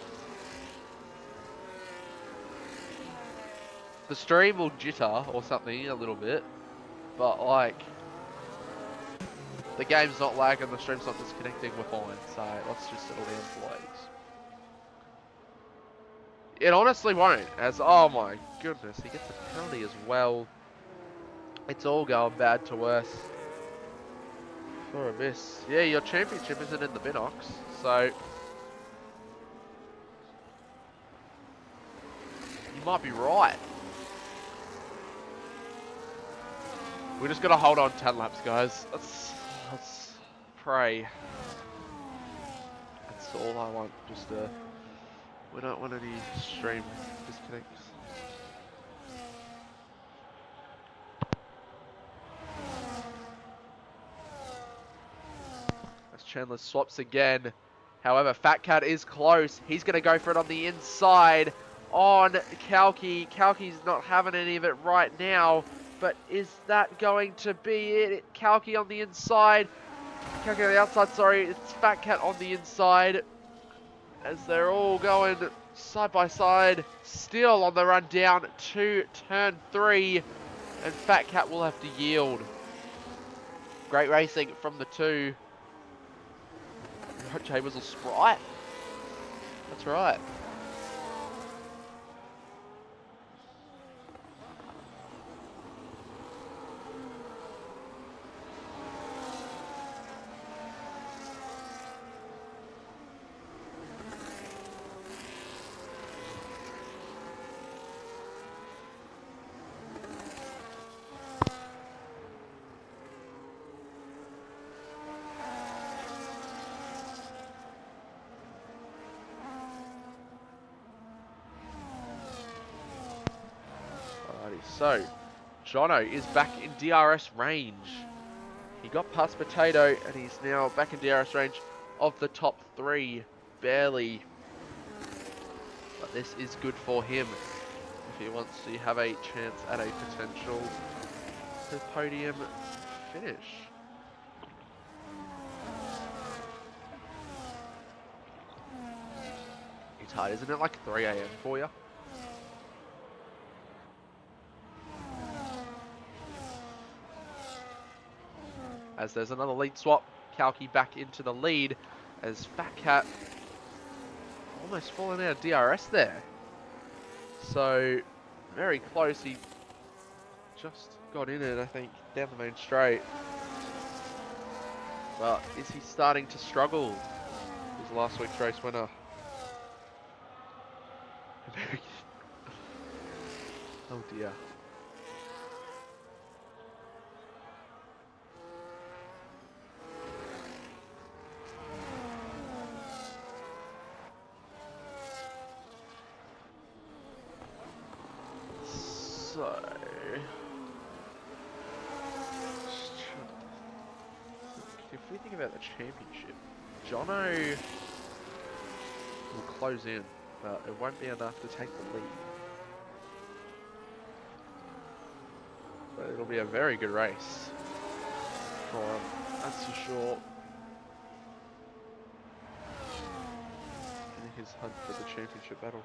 The stream will jitter or something a little bit, but like, the game's not lagging, the stream's not disconnecting, we're fine. So let's just settle down, please. It honestly won't, as, oh my goodness, he gets a penalty as well. It's all going bad to worse for Abyss. Yeah, your championship isn't in the Binox, so you might be right. We just gotta hold on 10 laps, guys. Let's pray. That's all I want. Just we don't want any stream disconnects. As Chandler swaps again. However, Fat Cat is close. He's gonna go for it on the inside on Kalki. Kalki's not having any of it right now, but is that going to be it? Kalki on the inside. Kalki on the outside, sorry. It's Fat Cat on the inside. As they're all going side by side. Still on the run down to turn 3. And Fat Cat will have to yield. Great racing from the two. Chambers will Sprite. That's right. So, Jono is back in DRS range. He got past Potato, and he's now back in DRS range of the top 3. Barely. But this is good for him if he wants to have a chance at a potential podium finish. It's hard, isn't it? Like 3 AM for you? As there's another lead swap, Kalki back into the lead as Fat Cat almost falling out of DRS there. So, very close. He just got in it, I think, down the main straight. But is he starting to struggle? He was last week's race winner. Oh dear. So, if we think about the championship, Jono will close in, but it won't be enough to take the lead. But it'll be a very good race for him, that's for sure. In his hunt for the championship battle.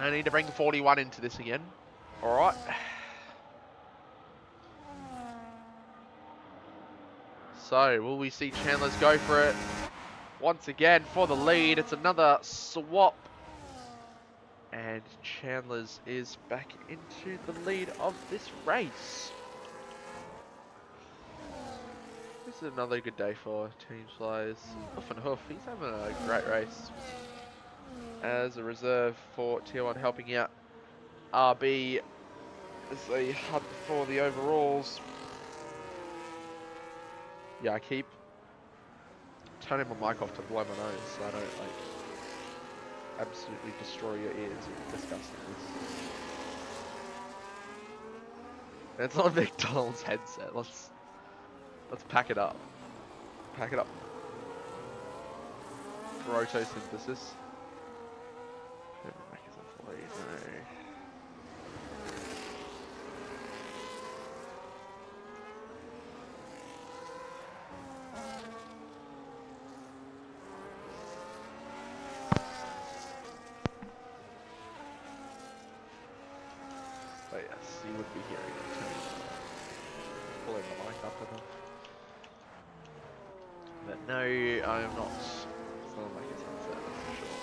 I need to bring 41 into this again. Alright. So, will we see Chandler's go for it once again for the lead? It's another swap. And Chandler's is back into the lead of this race. This is another good day for Team Flyers. Hoof and Hoof, he's having a great race. As a reserve for Tier 1, helping out RB as they hunt for the overalls. Yeah, I keep turning my mic off to blow my nose so I don't like absolutely destroy your ears with disgustingness. It's not a McDonald's headset. Let's pack it up. Pack it up. Photosynthesis. But yes, you would be hearing it. Pulling the mic up enough. But no, I am not. It's not like it's unset, that's for sure.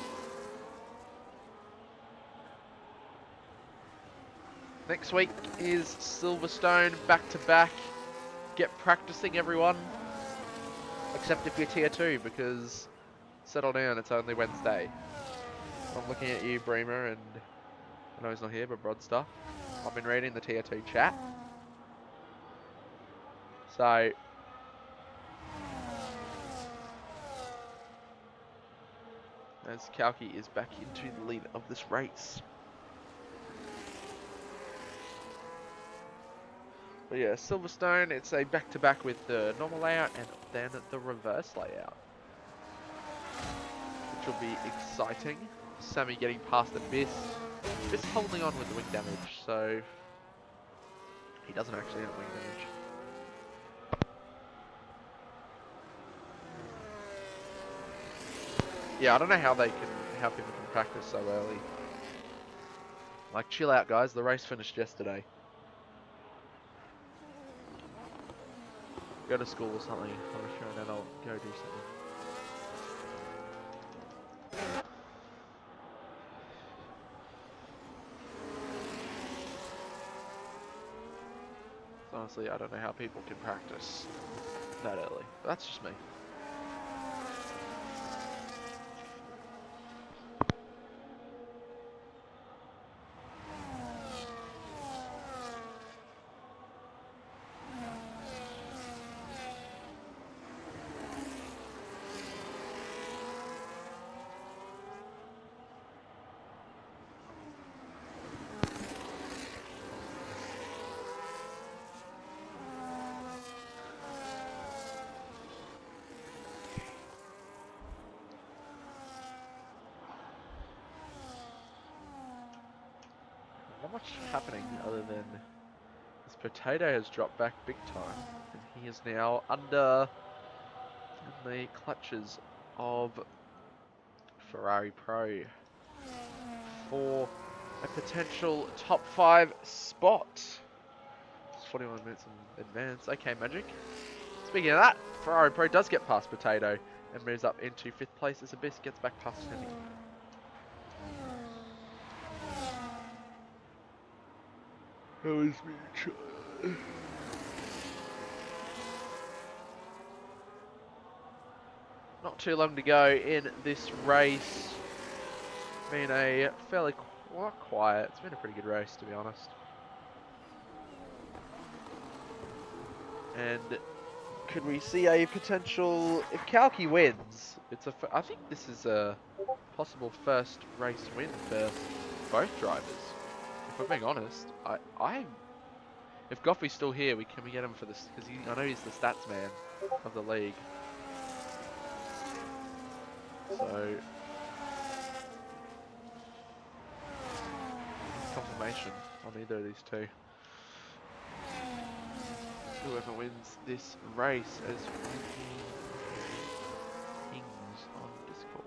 Next week is Silverstone back-to-back. Get practicing, everyone. Except if you're tier 2, because settle down, it's only Wednesday. I'm looking at you, Bremer, and I know he's not here, but Brodstar. I've been reading the tier 2 chat. So, as Kalki is back into the lead of this race. But yeah, Silverstone, it's a back-to-back with the normal layout and then the reverse layout, which will be exciting. Sammy getting past Abyss. Abyss holding on with the wing damage, so he doesn't actually have wing damage. Yeah, I don't know how people can practice so early. Like, chill out, guys. The race finished yesterday. Go to school or something. I'm sure, and then I'll go do something. Honestly, I don't know how people can practice that early. But that's just me. Not much happening other than this potato has dropped back big time, and he is now under the clutches of Ferrari Pro for a potential top 5 spot. It's 41 minutes in advance. Okay, Magic. Speaking of that, Ferrari Pro does get past Potato and moves up into 5th place as Abyss gets back past Henny. That was me. Not too long to go in this race. Been a fairly quiet. It's been a pretty good race, to be honest. And could we see a potential, if Kalki wins, I think this is a possible first race win for both drivers. If we're being honest, if Goffey's still here, can we get him for this? Because I know he's the stats man of the league. So confirmation on either of these two. Whoever wins this race as Kings on Discord.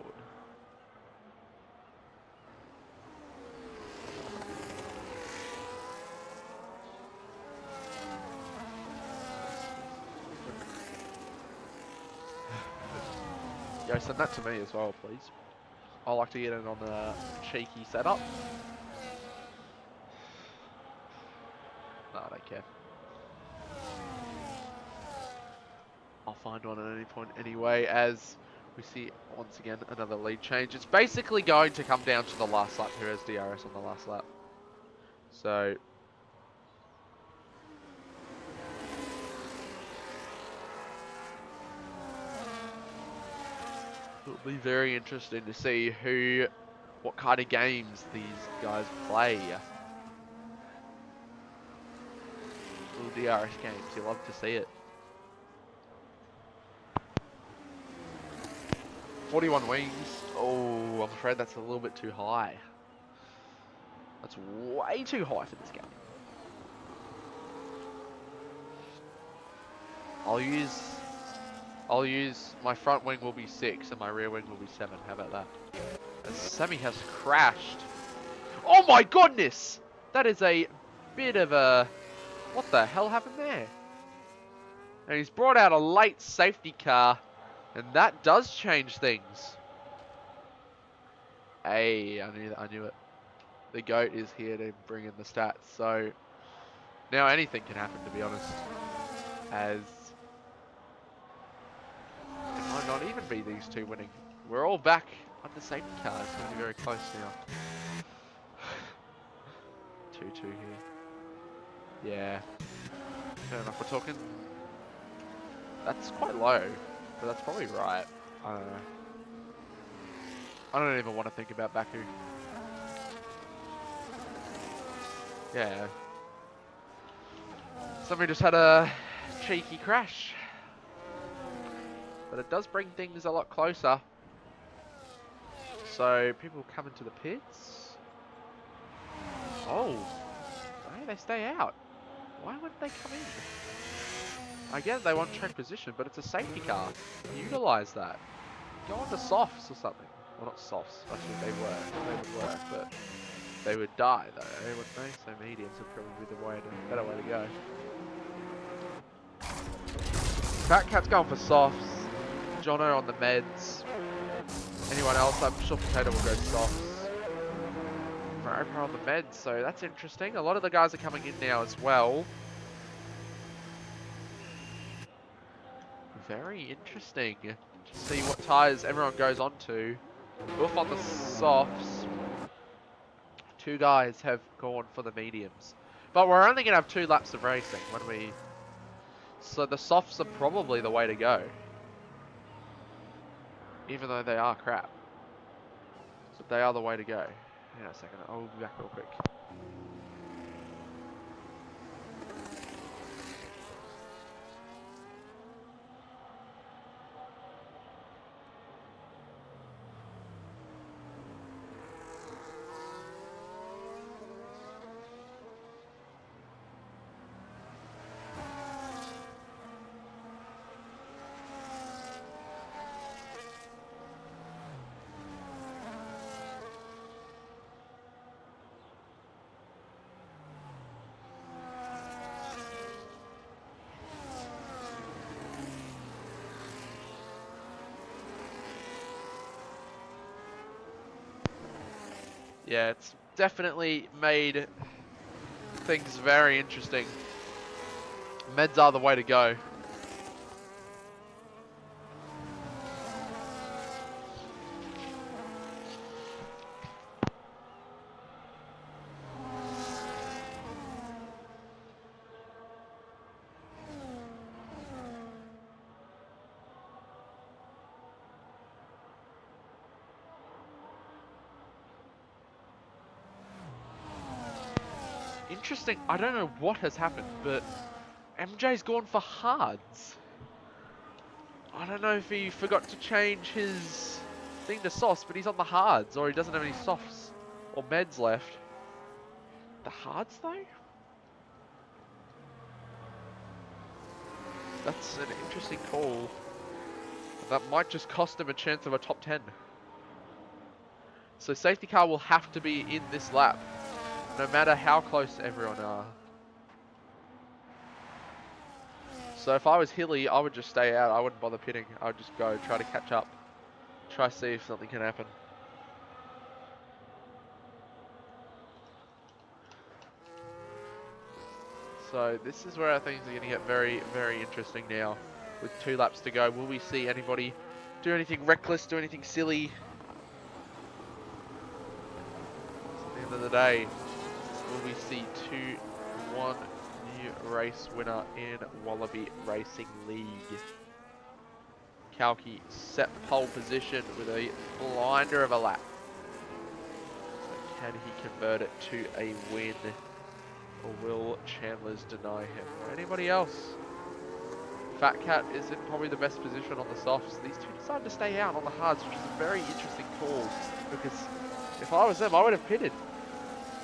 Yo, send that to me as well, please. I like to get in on the cheeky setup. No, I don't care. I'll find one at any point anyway, as we see once again another lead change. It's basically going to come down to the last lap, who has DRS on the last lap. So it'll be very interesting to see what kind of games these guys play. Little DRS games, you love to see it. 41 wings. Oh, I'm afraid that's a little bit too high. That's way too high for this game. I'll use my front wing will be 6 and my rear wing will be 7. How about that? And Sammy has crashed. Oh my goodness! That is a bit of a... What the hell happened there? And he's brought out a late safety car. And that does change things. Hey, I knew it. the GOAT is here to bring in the stats. So now anything can happen, to be honest. As it might not even be these two winning. We're all back under safety car. It's going to be very close now. 2-2 here. Yeah. Fair enough. We're talking... That's quite low, but that's probably right. I don't know. I don't even want to think about Baku. Yeah. Somebody just had a cheeky crash. But it does bring things a lot closer. So people come into the pits. Oh. No, they stay out. Why wouldn't they come in? Again, they want track position, but it's a safety car. Utilize that. Go on to softs or something. Well, not softs. Actually, they would work, but they would die though, wouldn't they? So mediums would probably be the better way to go. Fat Cat's going for softs. Jono on the meds. Anyone else? I'm sure Potato will go softs. Roper on the meds, so that's interesting. A lot of the guys are coming in now as well. Very interesting to see what tyres everyone goes on to. Wolf on the softs. Two guys have gone for the mediums. But we're only going to have 2 laps of racing when we... So the softs are probably the way to go. Even though they are crap. So they are the way to go. Hang on a second, I'll be back real quick. Yeah, it's definitely made things very interesting. Meds are the way to go. Interesting. I don't know what has happened, but MJ's gone for hards. I don't know if he forgot to change his thing to softs, but he's on the hards, or he doesn't have any softs or meds left. The hards, though? That's an interesting call. That might just cost him a chance of a top 10. So safety car will have to be in this lap, no matter how close everyone are. So if I was Hilly, I would just stay out. I wouldn't bother pitting. I would just go try to catch up. Try to see if something can happen. So this is where things are going to get very, very interesting now. With 2 laps to go, will we see anybody do anything reckless, do anything silly? At the end of the day, will we see 2-1 new race winner in Wallaby Racing League? Kalki set pole position with a blinder of a lap. So can he convert it to a win? Or will Chandler's deny him? Or anybody else? Fat Cat is in probably the best position on the softs. These two decided to stay out on the hards, which is a very interesting call. Because if I was them, I would have pitted.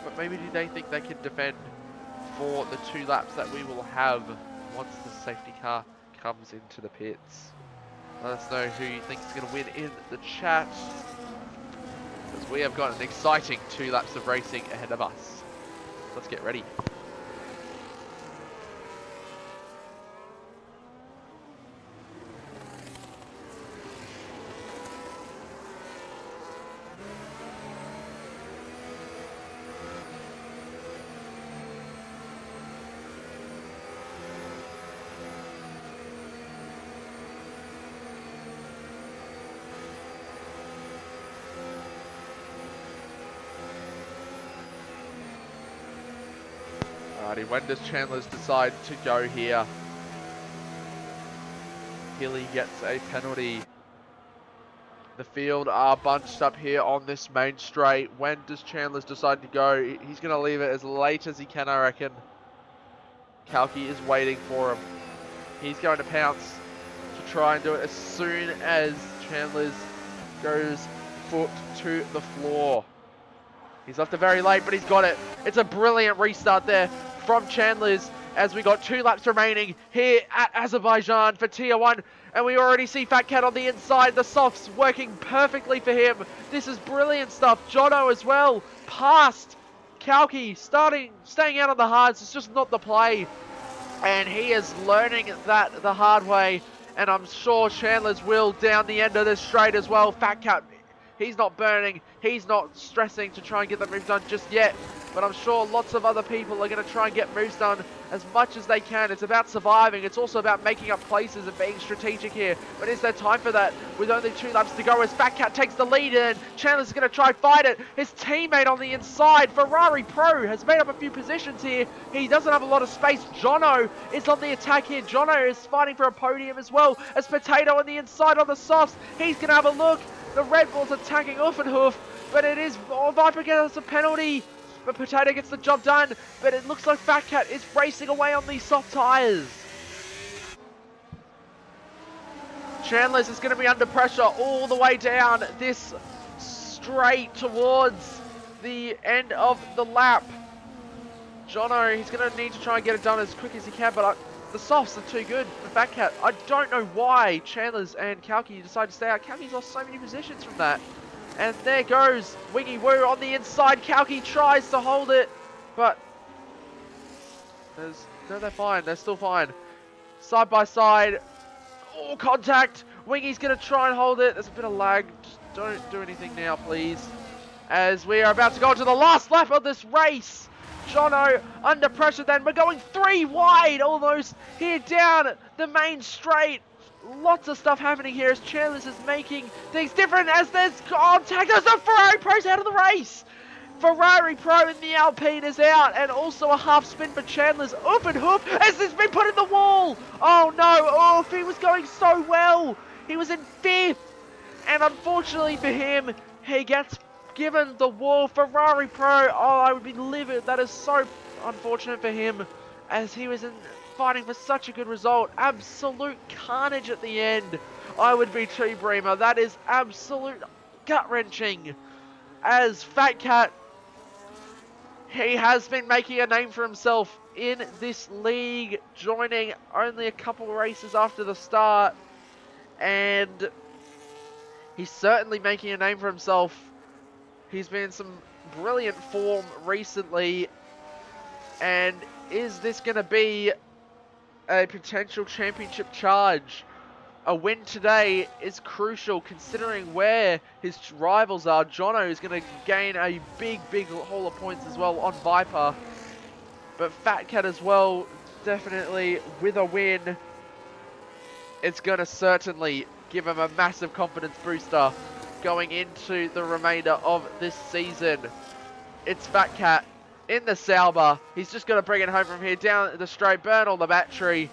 But maybe do they think they can defend for the 2 laps that we will have once the safety car comes into the pits? Let us know who you think is going to win in the chat. Because we have got an exciting 2 laps of racing ahead of us. Let's get ready. penalty. When does Chandler's decide to go here? Hilly gets a penalty. The field are bunched up here on this main straight. When does Chandler's decide to go? He's going to leave it as late as he can, I reckon. Kalki is waiting for him. He's going to pounce to try and do it as soon as Chandler's goes foot to the floor. He's left it very late, but he's got it. It's a brilliant restart there from Chandler's as we got 2 laps remaining here at Azerbaijan for Tier 1. And we already see Fat Cat on the inside. The softs working perfectly for him. This is brilliant stuff. Jono as well. Past Kalki, staying out on the hards. It's just not the play. And he is learning that the hard way. And I'm sure Chandler's will down the end of this straight as well. Fat Cat, he's not burning. He's not stressing to try and get the move done just yet. But I'm sure lots of other people are going to try and get moves done as much as they can. It's about surviving. It's also about making up places and being strategic here. But is there time for that? With only 2 laps to go as Fat Cat takes the lead in. Chandler's going to try and fight it. His teammate on the inside, Ferrari Pro, has made up a few positions here. He doesn't have a lot of space. Jono is on the attack here. Jono is fighting for a podium as well as Potato on the inside on the softs. He's going to have a look. The Red Bull's attacking Uffenhoof, but it is Viper gets a penalty. But Potato gets the job done, but it looks like Fat Cat is racing away on these soft tyres. Chandler's is going to be under pressure all the way down this straight towards the end of the lap. Jono, he's going to need to try and get it done as quick as he can, but the softs are too good for Fat Cat. I don't know why Chandler's and Kalki decided to stay out. Kalki's lost so many positions from that. And there goes Wingy Woo on the inside. Kalki tries to hold it, but no, they're fine. They're still fine. Side by side. Oh, contact. Wingy's going to try and hold it. There's a bit of lag. Just don't do anything now, please. As we are about to go to the last lap of this race. Jono under pressure then. We're going 3 wide almost here down the main straight. Lots of stuff happening here as Chandler's is making things different as there's contact. There's a Ferrari Pro's out of the race. Ferrari Pro in the Alpine is out, and also a half spin for Chandler's Uffenhoof as this been put in the wall. Oh no, Uff, he was going so well. He was in 5th, and unfortunately for him, he gets given the wall. Ferrari Pro, oh, I would be livid. That is so unfortunate for him as he was fighting for such a good result. Absolute carnage at the end. I would be too, Bremer. That is absolute gut-wrenching. As Fat Cat, he has been making a name for himself in this league, joining only a couple races after the start. And he's certainly making a name for himself. He's been in some brilliant form recently. And is this going to be a potential championship charge? A win today is crucial considering where his rivals are. Jono is going to gain a big haul of points as well on Viper. But Fat Cat as well, definitely with a win, it's going to certainly give him a massive confidence booster going into the remainder of this season. It's Fat Cat in the Sauber. He's just going to bring it home from here, down the straight, burn all the battery.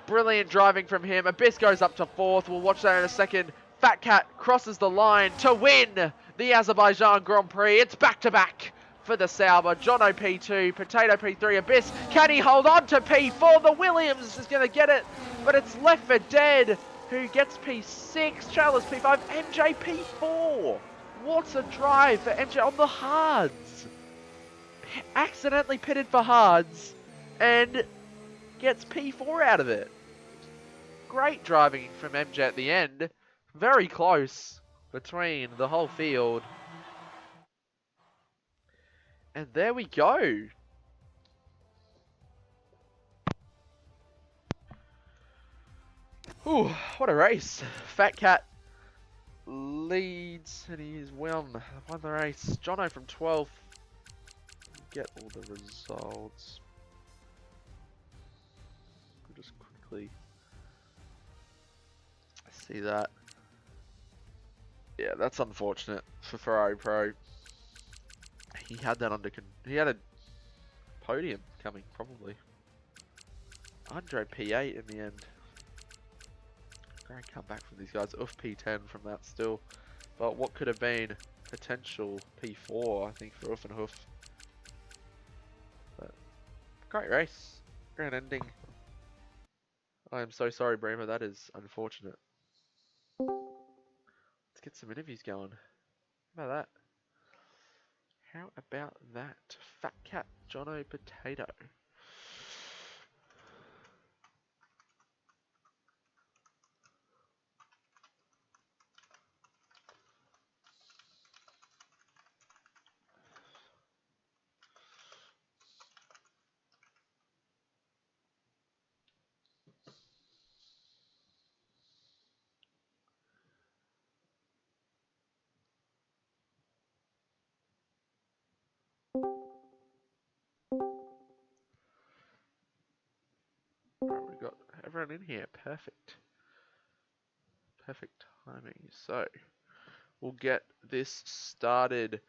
Brilliant driving from him. Abyss goes up to 4th. We'll watch that in a second. Fat Cat crosses the line to win the Azerbaijan Grand Prix. It's back-to-back for the Sauber. Jono P2, Potato P3, Abyss. Can he hold on to P4? The Williams is going to get it, but it's left for dead. Who gets P6? Chandler's P5, MJ P4. What a drive for MJ on the hards. Accidentally pitted for hards and gets P4 out of it. Great driving from MJ at the end. Very close between the whole field. And there we go. Ooh, what a race. Fat Cat leads and he's won the race. Jono from 12th. Get all the results. I'll just quickly see that. Yeah, that's unfortunate for Ferrari Pro. He had that under. He had a podium coming, probably. Andre P8 in the end. Great comeback from these guys. Oof, P10 from that still. But what could have been potential P4, I think, for Oof and Hoof. But great race. Great ending. I am so sorry, Bremer. That is unfortunate. Let's get some interviews going. How about that? How about that? Fat Cat, Jono Potato. Alright, we've got everyone in here. Perfect. Perfect timing. So, we'll get this started.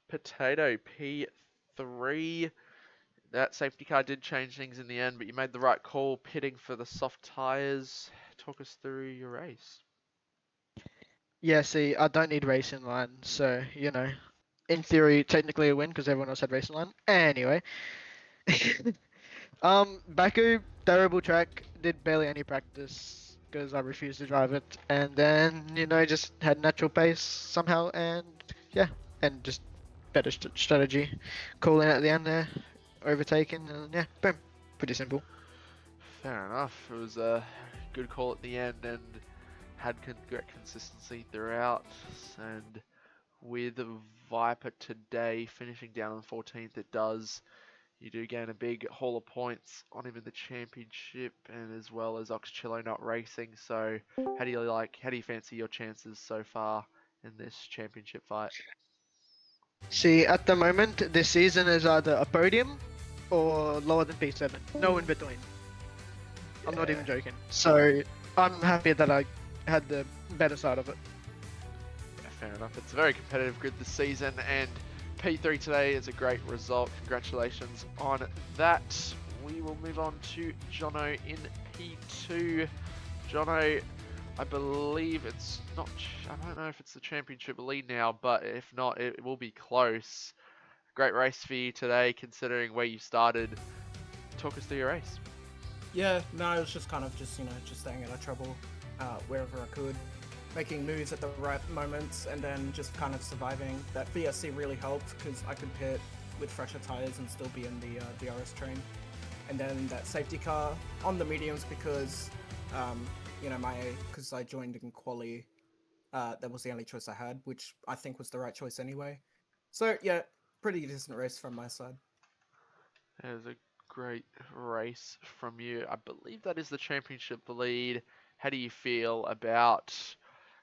Potato P3. That safety car did change things in the end, but you made the right call pitting for the soft tyres. Talk us through your race. Yeah, see, I don't need racing line, so, in theory, technically a win because everyone else had racing line. Anyway, Baku, terrible track, did barely any practice because I refused to drive it, and then, just had natural pace somehow, and yeah, and just better strategy. Cooling at the end there, overtaking, and yeah, boom. Pretty simple. Fair enough. It was a good call at the end and had great consistency throughout. And with Viper today finishing down on 14th, it does. You do gain a big haul of points on him in the championship, and as well as Oxchillo not racing. So, how do you fancy your chances so far in this championship fight? See, at the moment, this season is either a podium or lower than P7. No in between. I'm not Yeah. even joking. So I'm happy that I had the better side of it. Yeah, fair enough. It's a very competitive grid this season, and P3 today is a great result. Congratulations on that. We will move on to Jono in P2. Jono, I believe it's not, I don't know if it's the championship lead now, but if not, it will be close. Great race for you today, considering where you started. Talk us through your race. Yeah, no, it was just kind of just staying out of trouble wherever I could, making moves at the right moments, and then just kind of surviving. That VSC really helped because I could pit with fresher tires and still be in the DRS train. And then that safety car on the mediums because, because I joined in quali, that was the only choice I had, which I think was the right choice anyway. So yeah, pretty decent race from my side. It was a great race from you. I believe that is the championship lead. How do you feel about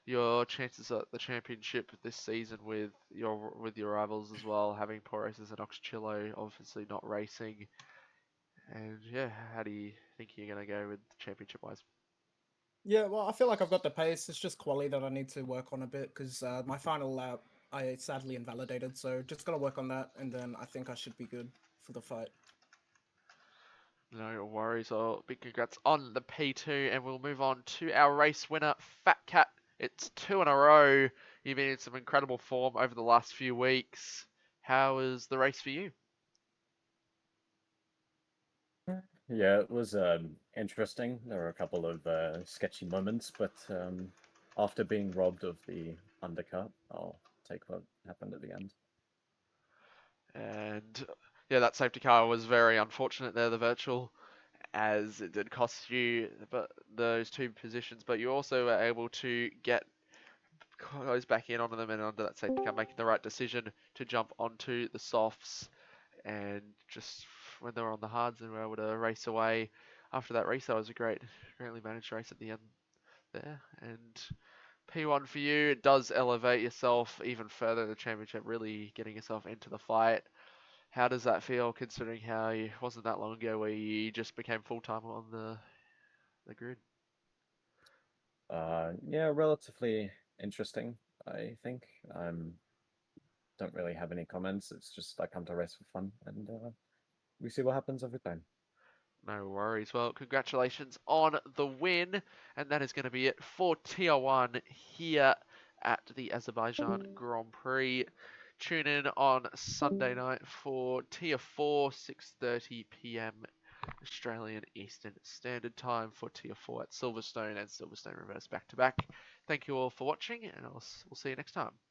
your chances at the championship this season with your rivals as well, having poor races and Oxchillo obviously not racing? And yeah, how do you think you're gonna go with championship wise? Yeah, well, I feel like I've got the pace. It's just quality that I need to work on a bit because my final lap I sadly invalidated. So just gotta work on that, and then I think I should be good for the fight. No worries. Well, big congrats on the P2, and we'll move on to our race winner, Fat Cat. It's two in a row. You've been in some incredible form over the last few weeks. How was the race for you? Yeah, it was interesting. There were a couple of sketchy moments, but after being robbed of the undercut, I'll take what happened at the end. And yeah, that safety car was very unfortunate there, the virtual, as it did cost you but those two positions, but you also were able to get close back in onto them and onto that safety car, making the right decision to jump onto the softs and just when they were on the hards and were able to race away after that race. That was a greatly managed race at the end there. And P1 for you, it does elevate yourself even further in the championship, really getting yourself into the fight. How does that feel considering how it wasn't that long ago where you just became full-time on the grid? Yeah, relatively interesting, I think. Don't really have any comments. It's just I come to race for fun, and we see what happens every time. No worries. Well, congratulations on the win. And that is going to be it for Tier 1 here at the Azerbaijan Grand Prix. Tune in on Sunday night for Tier 4, 6:30 p.m. Australian Eastern Standard Time for Tier 4 at Silverstone and Silverstone Reverse back-to-back. Thank you all for watching, and we'll see you next time.